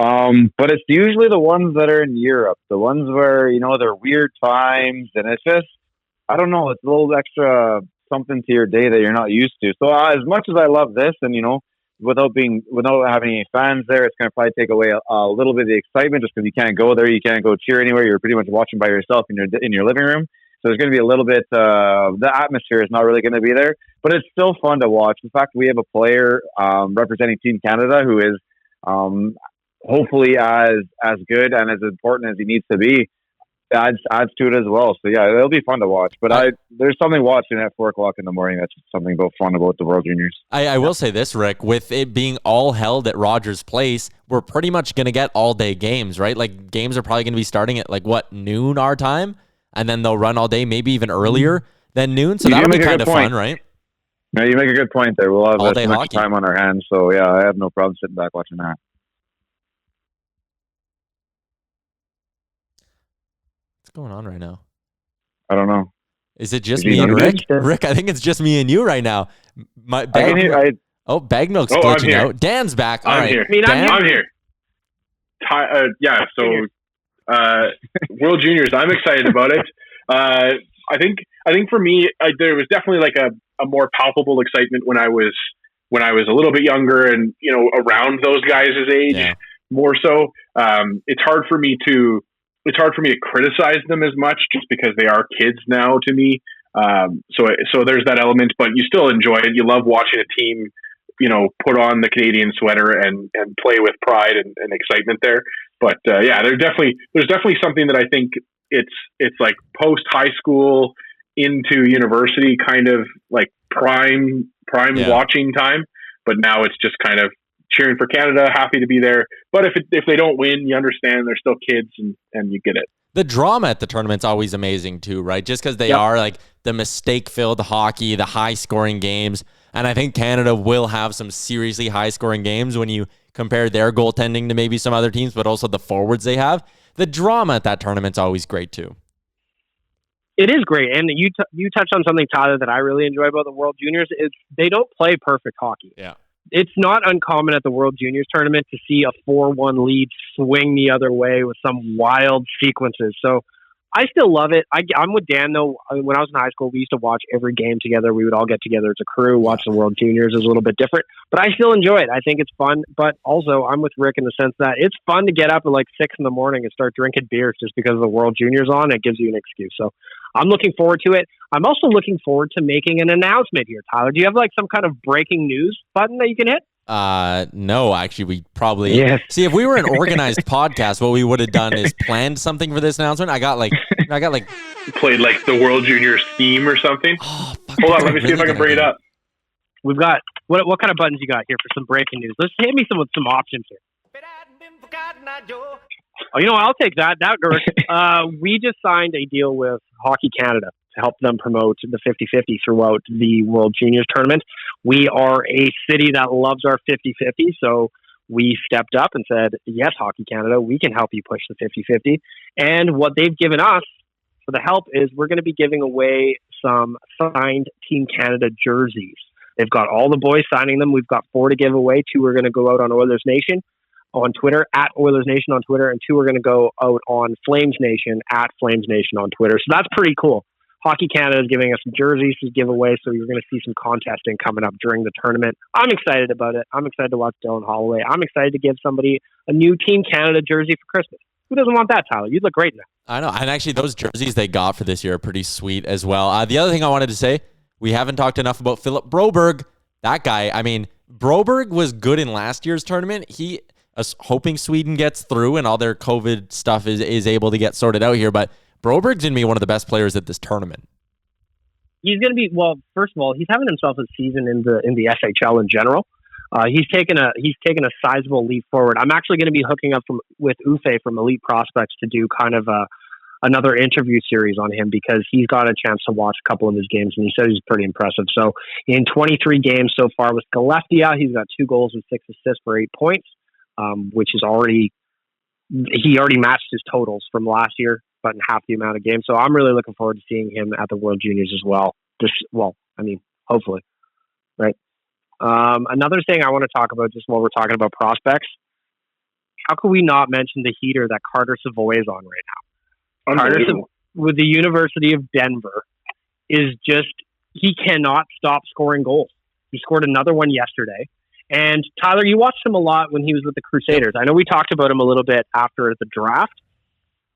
but it's usually the ones that are in Europe, the ones where, they're weird times, and it's just, I don't know, it's a little extra something to your day that you're not used to. So as much as I love this, and, without having any fans there, it's going to probably take away a little bit of the excitement just because you can't go there, you can't go cheer anywhere, you're pretty much watching by yourself in your living room. So there's going to be a little bit, the atmosphere is not really going to be there, but it's still fun to watch. In fact, we have a player representing Team Canada who is hopefully as good and as important as he needs to be. adds to it as well. So yeah, it'll be fun to watch. But there's something watching at 4:00 in the morning. That's something fun about the World Juniors. I will say this, Rick, with it being all held at Rogers Place, we're pretty much going to get all day games, right? Like games are probably going to be starting at noon our time, and then they'll run all day, maybe even earlier than noon. So that'll be kind of fun, right? Yeah, you make a good point there. We'll have all-day much hockey. time on our hands. So yeah, I have no problem sitting back watching that. What's going on right now? I don't know. Is it just me and Rick? Rick, I think it's just me and you right now. Bagmilk's glitching out. Dan's back. All right. Here. I'm here. So World Juniors, I'm excited about it. I think for me, there was definitely like a more palpable excitement when I was a little bit younger and around those guys' age more so. It's hard for me to criticize them as much just because they are kids now to me. So there's that element, but you still enjoy it. You love watching a team, put on the Canadian sweater and play with pride and excitement there. But there's definitely something that I think it's like post high school into university kind of like prime watching time. But now it's just kind of cheering for Canada, happy to be there. But if they don't win, you understand they're still kids and you get it. The drama at the tournament's always amazing too, right? Just because they are like the mistake-filled hockey, the high-scoring games. And I think Canada will have some seriously high-scoring games when you compare their goaltending to maybe some other teams, but also the forwards they have. The drama at that tournament's always great too. It is great. And you touched on something, Tyler, that I really enjoy about the World Juniors. They don't play perfect hockey. Yeah. It's not uncommon at the World Juniors tournament to see a 4-1 lead swing the other way with some wild sequences. So I still love it. I'm with Dan, though. When I was in high school, we used to watch every game together. We would all get together as a crew, watch the World Juniors. Is a little bit different, but I still enjoy it. I think it's fun, but also I'm with Rick in the sense that it's fun to get up at like 6 a.m. and start drinking beers just because the World Juniors on. It gives you an excuse. So I'm looking forward to it. I'm also looking forward to making an announcement here, Tyler. Do you have like some kind of breaking news button that you can hit? No, actually, we probably see if we were an organized podcast, what we would have done is planned something for this announcement. I got like played like the World Juniors theme or something. Oh, hold on, let me see if I can bring it up. We've got what kind of buttons you got here for some breaking news? Let's hit me some options here. Oh, I'll take that. That works. We just signed a deal with Hockey Canada to help them promote the 50-50 throughout the World Juniors tournament. We are a city that loves our 50-50, so we stepped up and said, yes, Hockey Canada, we can help you push the 50-50. And what they've given us for the help is we're going to be giving away some signed Team Canada jerseys. They've got all the boys signing them. We've got 4 to give away. 2 are going to go out on Oilers Nation on Twitter, at Oilers Nation on Twitter, and 2 are going to go out on Flames Nation, at Flames Nation on Twitter. So that's pretty cool. Hockey Canada is giving us some jerseys to give away, so you're going to see some contesting coming up during the tournament. I'm excited about it. I'm excited to watch Dylan Holloway. I'm excited to give somebody a new Team Canada jersey for Christmas. Who doesn't want that, Tyler? You'd look great in that. I know. And actually, those jerseys they got for this year are pretty sweet as well. The other thing I wanted to say, we haven't talked enough about Philip Broberg. That guy, Broberg was good in last year's tournament. He is hoping Sweden gets through and all their COVID stuff is able to get sorted out here, but Broberg's going to be one of the best players at this tournament. He's going to be, well, first of all, he's having himself a season in the SHL in general. He's taken a sizable leap forward. I'm actually going to be hooking up with Ufe from Elite Prospects to do kind of another interview series on him because he's got a chance to watch a couple of his games, and he said he's pretty impressive. So in 23 games so far with Skellefteå, he's got 2 goals and 6 assists for 8 points, which is he already matched his totals from last year, but in half the amount of games. So I'm really looking forward to seeing him at the World Juniors as well. Hopefully, right? Another thing I want to talk about just while we're talking about prospects, how could we not mention the heater that Carter Savoie is on right now? Carter with the University of Denver he cannot stop scoring goals. He scored another one yesterday. And Tyler, you watched him a lot when he was with the Crusaders. I know we talked about him a little bit after the draft,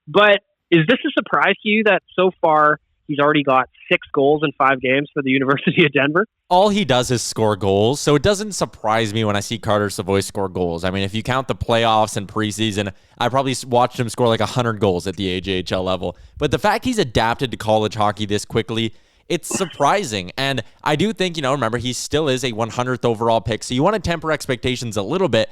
but is this a surprise to you that so far he's already got 6 goals in 5 games for the University of Denver. All he does is score goals, so it doesn't surprise me when I see Carter Savoie score goals. I mean, if you count the playoffs and preseason, I probably watched him score like 100 goals at the AJHL level. But the fact he's adapted to college hockey this quickly, it's surprising. And I do think, remember, he still is a 100th overall pick, so you want to temper expectations a little bit.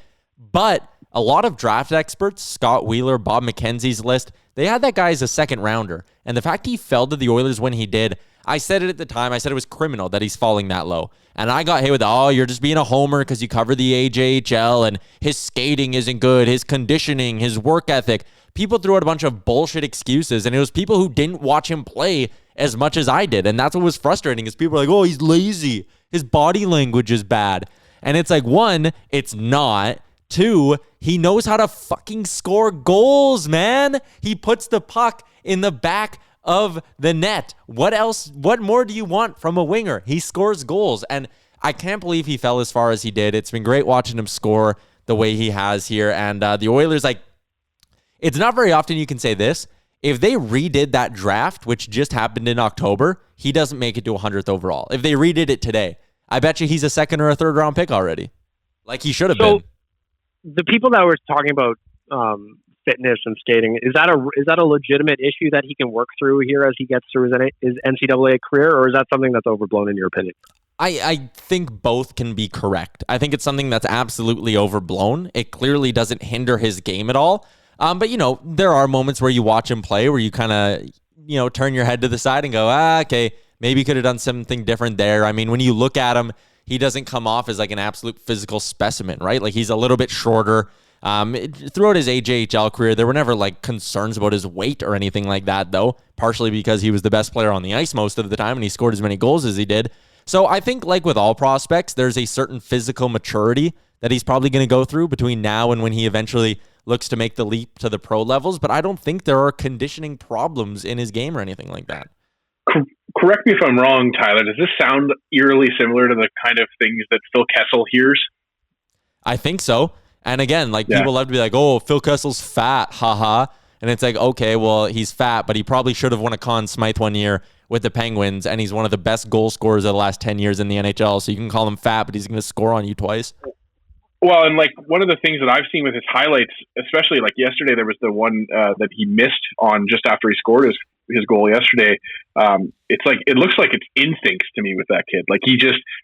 But a lot of draft experts, Scott Wheeler, Bob McKenzie's list, they had that guy as a second rounder. And the fact he fell to the Oilers when he did, I said it at the time, I said it was criminal that he's falling that low. And I got hit with, you're just being a homer because you cover the AJHL and his skating isn't good, his conditioning, his work ethic. People threw out a bunch of bullshit excuses, and it was people who didn't watch him play as much as I did. And that's what was frustrating, is people are like, he's lazy, his body language is bad. And it's like, 1, it's not. 2, he knows how to fucking score goals, man. He puts the puck in the back of the net. What else? What more do you want from a winger? He scores goals, and I can't believe he fell as far as he did. It's been great watching him score the way he has here. And the Oilers, it's not very often you can say this. If they redid that draft, which just happened in October, he doesn't make it to 100th overall. If they redid it today, I bet you he's a 2nd or a 3rd round pick already. Like he should have been. The people that were talking about fitness and skating, is that a legitimate issue that he can work through here as he gets through his NCAA career, or is that something that's overblown in your opinion? I think both can be correct. I think it's something that's absolutely overblown. It clearly doesn't hinder his game at all. But there are moments where you watch him play where you kind of, turn your head to the side and go, okay, maybe could have done something different there. I mean, when you look at him, he doesn't come off as like an absolute physical specimen, right? Like he's a little bit shorter. Throughout his AJHL career, there were never like concerns about his weight or anything like that, though, partially because he was the best player on the ice most of the time and he scored as many goals as he did. So I think like with all prospects, there's a certain physical maturity that he's probably going to go through between now and when he eventually looks to make the leap to the pro levels. But I don't think there are conditioning problems in his game or anything like that. Correct me if I'm wrong, Tyler. Does this sound eerily similar to the kind of things that Phil Kessel hears? I think so. And again, people love to be like, Phil Kessel's fat, haha. And it's like, okay, well, he's fat, but he probably should have won a Conn Smythe one year with the Penguins, and he's one of the best goal scorers of the last 10 years in the NHL. So you can call him fat, but he's going to score on you twice. Well, and one of the things that I've seen with his highlights, especially yesterday, there was the one that he missed on just after he scored his goal yesterday. It looks like it's instincts to me with that kid.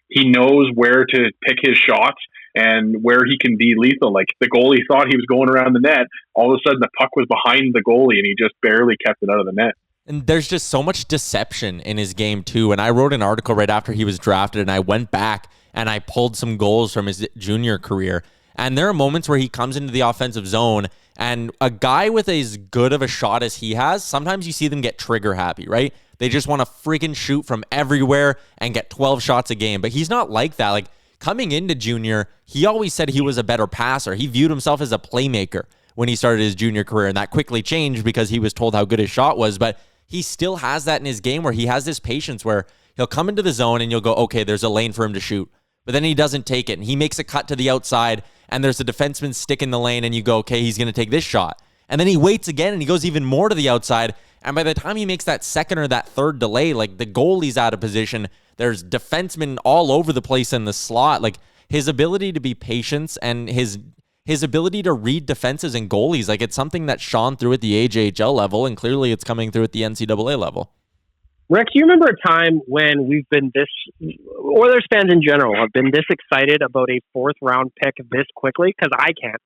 He knows where to pick his shots and where he can be lethal. Like the goalie thought he was going around the net. All of a sudden the puck was behind the goalie and he just barely kept it out of the net. And there's just so much deception in his game too. And I wrote an article right after he was drafted and I went back and I pulled some goals from his junior career. And there are moments where he comes into the offensive zone and a guy with as good of a shot as he has, sometimes you see them get trigger happy, right? They just want to freaking shoot from everywhere and get 12 shots a game. But he's not like that. Coming into junior, he always said he was a better passer. He viewed himself as a playmaker when he started his junior career, and that quickly changed because he was told how good his shot was. But he still has that in his game where he has this patience where he'll come into the zone and you'll go, okay, there's a lane for him to shoot. But then he doesn't take it, and he makes a cut to the outside, and there's a defenseman stick in the lane, and you go, okay, he's going to take this shot. And then he waits again, and he goes even more to the outside, and by the time he makes that second or that third delay, the goalie's out of position. There's defensemen all over the place in the slot. His ability to be patient and his ability to read defenses and goalies, it's something that shone through at the AJHL level, and clearly it's coming through at the NCAA level. Rick, do you remember a time when we've been Oilers fans in general have been this excited about a 4th round pick this quickly? Because I can't.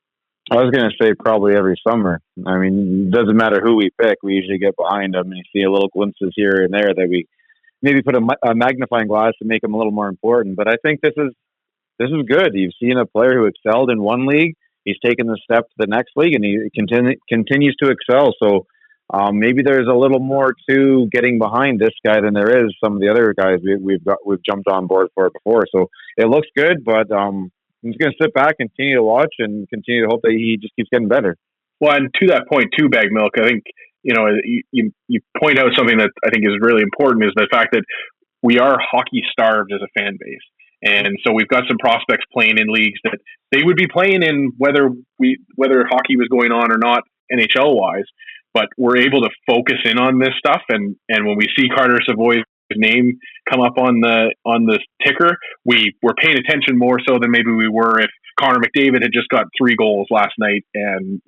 I was going to say probably every summer. I mean, it doesn't matter who we pick. We usually get behind them and see a little glimpses here and there that we maybe put a magnifying glass to make them a little more important. But I think this is good. You've seen a player who excelled in one league. He's taken the step to the next league, and he continues to excel. So maybe there's a little more to getting behind this guy than there is some of the other guys we've jumped on board for before. So it looks good, but I'm just going to sit back, continue to watch, and continue to hope that he just keeps getting better. Well, and to that point too, Bag Milk, I think you point out something that I think is really important is the fact that we are hockey starved as a fan base. And so we've got some prospects playing in leagues that they would be playing in whether hockey was going on or not NHL wise, but we're able to focus in on this stuff. And when we see Carter Savoie name come up on the ticker, we were paying attention more so than maybe we were if Connor McDavid had just got 3 goals last night and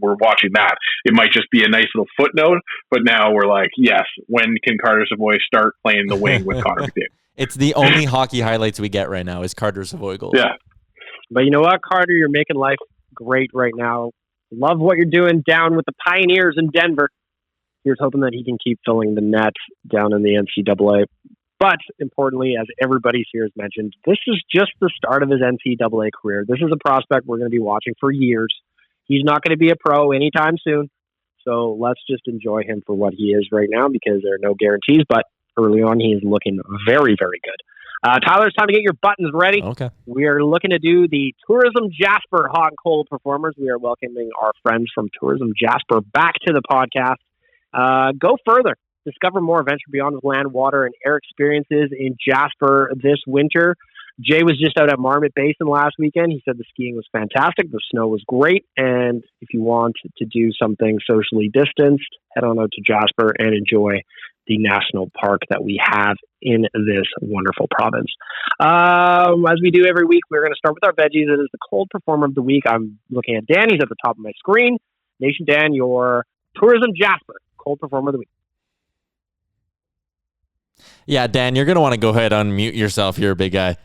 we're watching that. It might just be a nice little footnote, but now we're like, yes, when can Carter Savoie start playing the wing with Connor McDavid? It's the only hockey highlights we get right now is Carter Savoie goals. Yeah. But you know what, Carter? You're making life great right now. Love what you're doing down with the Pioneers in Denver. Here's hoping that he can keep filling the net down in the NCAA. But importantly, as everybody here has mentioned, this is just the start of his NCAA career. This is a prospect we're going to be watching for years. He's not going to be a pro anytime soon. So let's just enjoy him for what he is right now, because there are no guarantees. But early on, he is looking very, very good. Tyler, it's time to get your buttons ready. Okay. We are looking to do the Tourism Jasper hot and cold performers. We are welcoming our friends from Tourism Jasper back to the podcast. Go further. Discover more. Venture beyond with land, water, and air experiences in Jasper this winter. Jay was just out at Marmot Basin last weekend. He said the skiing was fantastic. The snow was great. And if you want to do something socially distanced, head on out to Jasper and enjoy the national park that we have in this wonderful province. As we do every week, we're going to start with our veggies. It is the cold performer of the week. I'm looking at Dan. He's at the top of my screen. Nation Dan, your Tourism Jasper cold performer of the week. Yeah, Dan, you're going to want to go ahead and unmute yourself. You're a big guy.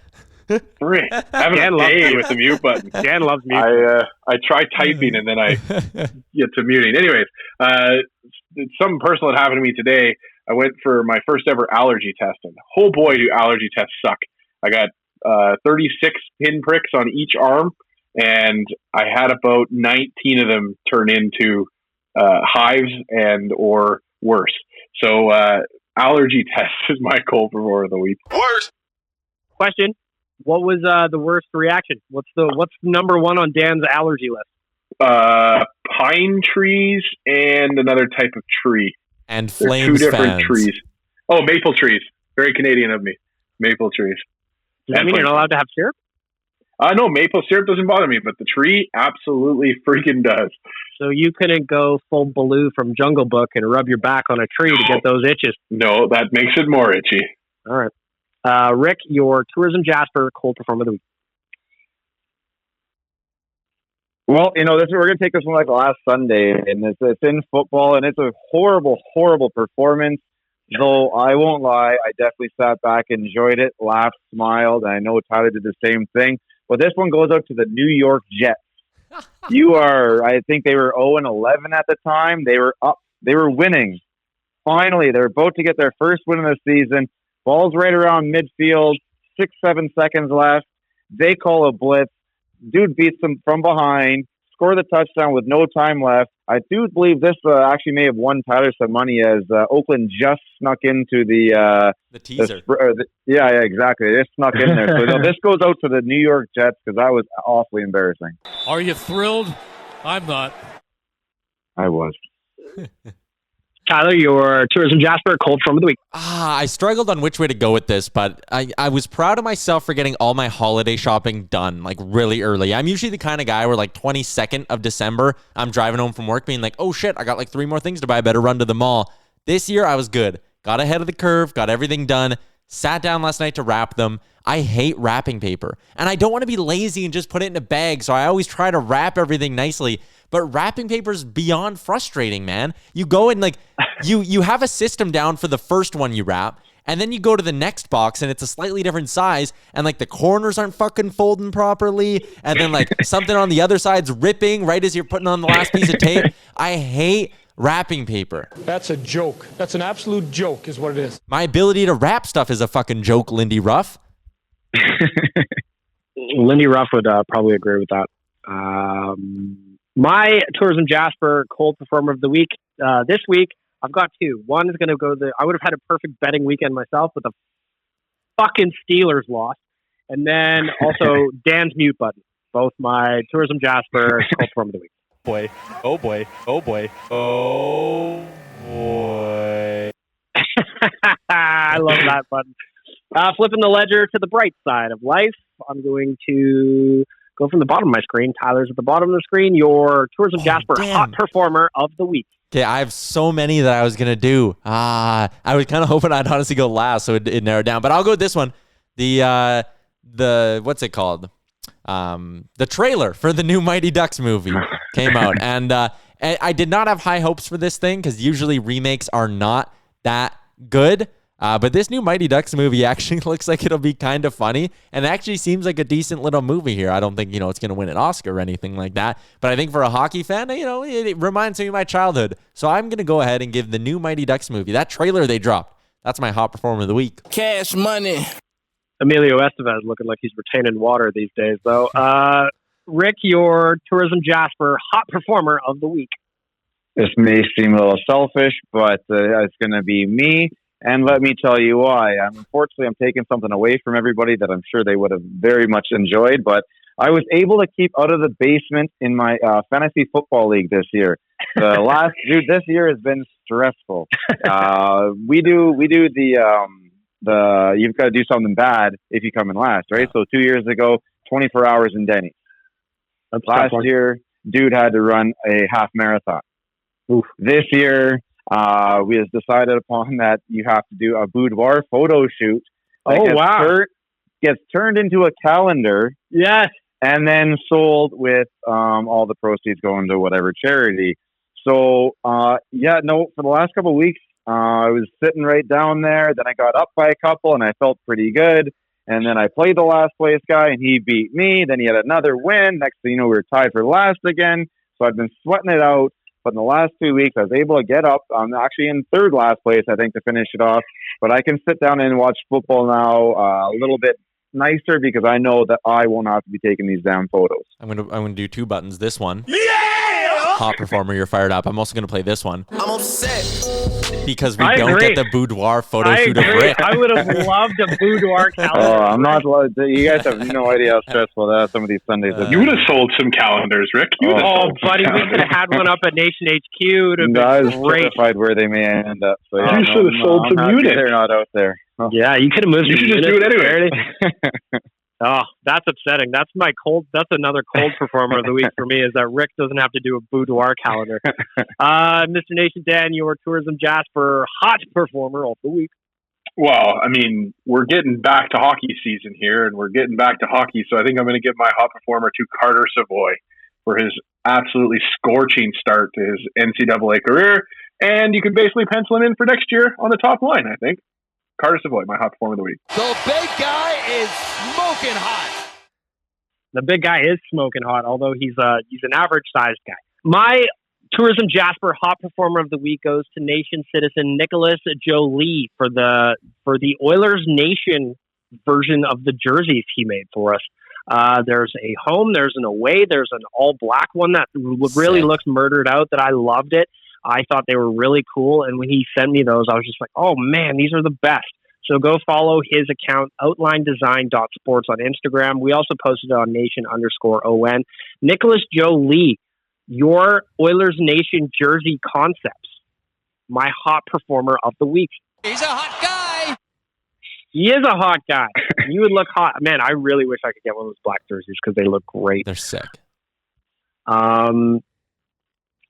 Having a day with the mute button. Dan loves mute. I try typing and then I get to muting. Anyways, it's something personal that happened to me today. I went for my first ever allergy test, and oh boy, do allergy tests suck. I got 36 pinpricks on each arm, and I had about 19 of them turn into hives and or worse. So allergy test is my cold performer of the week. Worse. Question: what was the worst reaction? What's number one on Dan's allergy list? Pine trees and another type of tree. And flames. 2 different fans. trees. Oh, maple trees. Very Canadian of me. Maple trees. Does that mean you're not allowed to have syrup? No, maple syrup doesn't bother me, but the tree absolutely freaking does. So you couldn't go full Baloo from Jungle Book and rub your back on a tree to get those itches? No, that makes it more itchy. All right. Rick, your Tourism Jasper cold performer of the week. Well, we're going to take this one like last Sunday, and it's in football, and it's a horrible, horrible performance. Though I won't lie, I definitely sat back, enjoyed it, laughed, smiled, and I know Tyler did the same thing. But this one goes out to the New York Jets. I think they were 0-11 at the time. They were up. They were winning. Finally, they're about to get their first win of the season. Ball's right around midfield, 6-7 seconds left. They call a blitz. Dude beats them from behind, score the touchdown with no time left. I do believe this actually may have won Tyler some money, as Oakland just snuck into the teaser. Yeah, exactly. They snuck in there. So this goes out to the New York Jets, because that was awfully embarrassing. Are you thrilled? I'm not. I was. Tyler, your Tourism Jasper cold performer of the week. I struggled on which way to go with this, but I was proud of myself for getting all my holiday shopping done like really early. I'm usually the kind of guy where like 22nd of December, I'm driving home from work being like, oh shit, I got like 3 more things to buy. I better run to the mall. This year I was good. Got ahead of the curve, got everything done, sat down last night to wrap them. I hate wrapping paper, and I don't want to be lazy and just put it in a bag, so I always try to wrap everything nicely. But wrapping paper is beyond frustrating, man. You go and like, you have a system down for the first one you wrap, and then you go to the next box and it's a slightly different size, and like the corners aren't fucking folding properly, and then like something on the other side's ripping right as you're putting on the last piece of tape. I hate wrapping paper. That's a joke. That's an absolute joke is what it is. My ability to wrap stuff is a fucking joke, Lindy Ruff. Lindy Ruff would probably agree with that. My Tourism Jasper cold performer of the week this week, I've got 2. One is going to go I would have had a perfect betting weekend myself, but the fucking Steelers lost. And then also Dan's mute button. Both my Tourism Jasper cold performer of the week. Boy. Oh boy. Oh boy. Oh boy. I love that button. Flipping the ledger to the bright side of life, I'm going to go from the bottom of my screen. Tyler's at the bottom of the screen. Your Tourism Jasper Hot Performer of the Week. Okay, I have so many that I was going to do. I was kind of hoping I'd honestly go last, so it narrowed down. But I'll go with this one. The what's it called? The trailer for the new Mighty Ducks movie came out. And I did not have high hopes for this thing because usually remakes are not that good. But this new Mighty Ducks movie actually looks like it'll be kind of funny and actually seems like a decent little movie here. I don't think, it's going to win an Oscar or anything like that. But I think for a hockey fan, it reminds me of my childhood. So I'm going to go ahead and give the new Mighty Ducks movie, that trailer they dropped, that's my Hot Performer of the Week. Cash money. Emilio Estevez looking like he's retaining water these days, though. Rick, your Tourism Jasper Hot Performer of the Week. This may seem a little selfish, but it's going to be me. And let me tell you why. Unfortunately, I'm taking something away from everybody that I'm sure they would have very much enjoyed, but I was able to keep out of the basement in my fantasy football league this year. This year has been stressful. We do the you've got to do something bad if you come in last, right? So 2 years ago, 24 hours in Denny. Last year, dude had to run a half marathon. Oof. This year, we have decided upon that you have to do a boudoir photo shoot. Gets turned into a calendar. Yes. And then sold with all the proceeds going to whatever charity. So, for the last couple of weeks, I was sitting right down there. Then I got up by a couple, and I felt pretty good. And then I played the last place guy, and he beat me. Then he had another win. Next thing you know, we were tied for last again. So I've been sweating it out. But in the last 2 weeks, I was able to get up. I'm actually in third last place, I think, to finish it off. But I can sit down and watch football now a little bit nicer because I know that I will not be taking these damn photos. I'm gonna do two buttons. This one. Hot Performer, you're fired up. I'm also going to play this one. I'm upset. Because we don't get the boudoir photo shoot of Rick. I would have loved a boudoir calendar. Oh, I'm not. You guys have no idea how stressful that is some of these Sundays. You would have sold some calendars, Rick. Buddy, we could have had one up at Nation HQ. It would have been great. Terrified where they may end up. So, you should have sold some units. They're not out there. Oh. Yeah, you could have moved. You should just do it anyway. Oh, that's upsetting. That's another cold performer of the week for me, is that Rick doesn't have to do a boudoir calendar. Mr. Nation Dan, your Tourism Jasper Hot Performer of the week. Well, I mean, we're getting back to hockey season here, and we're getting back to hockey, so I think I'm going to give my hot performer to Carter Savoie for his absolutely scorching start to his NCAA career, and you can basically pencil him in for next year on the top line, I think. Carter Savoie, my hot performer of the week. The big guy is smoking hot. The big guy is smoking hot, although he's an average-sized guy. My Tourism Jasper Hot Performer of the Week goes to Nation citizen Nicholas Jolie for the Oilersnation version of the jerseys he made for us. There's a home, there's an away, there's an all-black one that really looks murdered out that I loved it. I thought they were really cool, and when he sent me those, I was just like, oh man, these are the best. So go follow his account, outlinedesign.sports on Instagram. We also posted it on nation_ON. Nicholas Jolie, your Oilers Nation jersey concepts, my hot performer of the week. He's a hot guy. He is a hot guy. You would look hot. Man, I really wish I could get one of those black jerseys because they look great. They're sick. And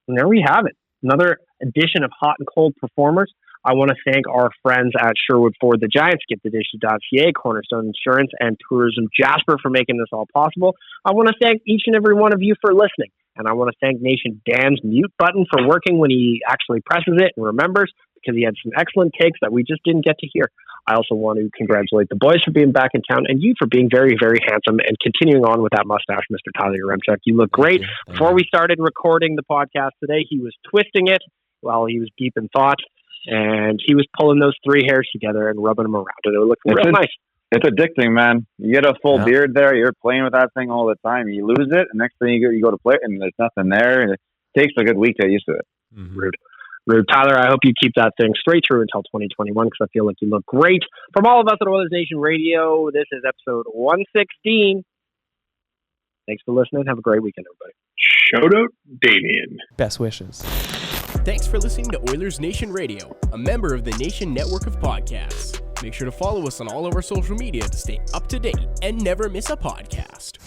there we have it. Another edition of Hot and Cold Performers. I want to thank our friends at Sherwood Ford, the Giants, GetTheDishes.ca, Cornerstone Insurance, and Tourism Jasper for making this all possible. I want to thank each and every one of you for listening. And I want to thank Nation Dan's mute button for working when he actually presses it and remembers, because he had some excellent takes that we just didn't get to hear. I also want to congratulate the boys for being back in town and you for being very, very handsome and continuing on with that mustache, Mr. Tyler Yaremchuk. You look great. Before we started recording the podcast today, he was twisting it while he was deep in thought, and he was pulling those three hairs together and rubbing them around, and it looked real nice. It's addicting, man. You get a full beard there, you're playing with that thing all the time. You lose it, and next thing you go to play it, and there's nothing there. And it takes a good week to get used to it. Mm-hmm. Rude. Tyler, I hope you keep that thing straight through until 2021, because I feel like you look great. From all of us at Oilers Nation Radio, this is episode 116. Thanks for listening. Have a great weekend, everybody. Shout out Damien. Best wishes. Thanks for listening to Oilers Nation Radio, a member of the Nation Network of Podcasts. Make sure to follow us on all of our social media to stay up to date and never miss a podcast.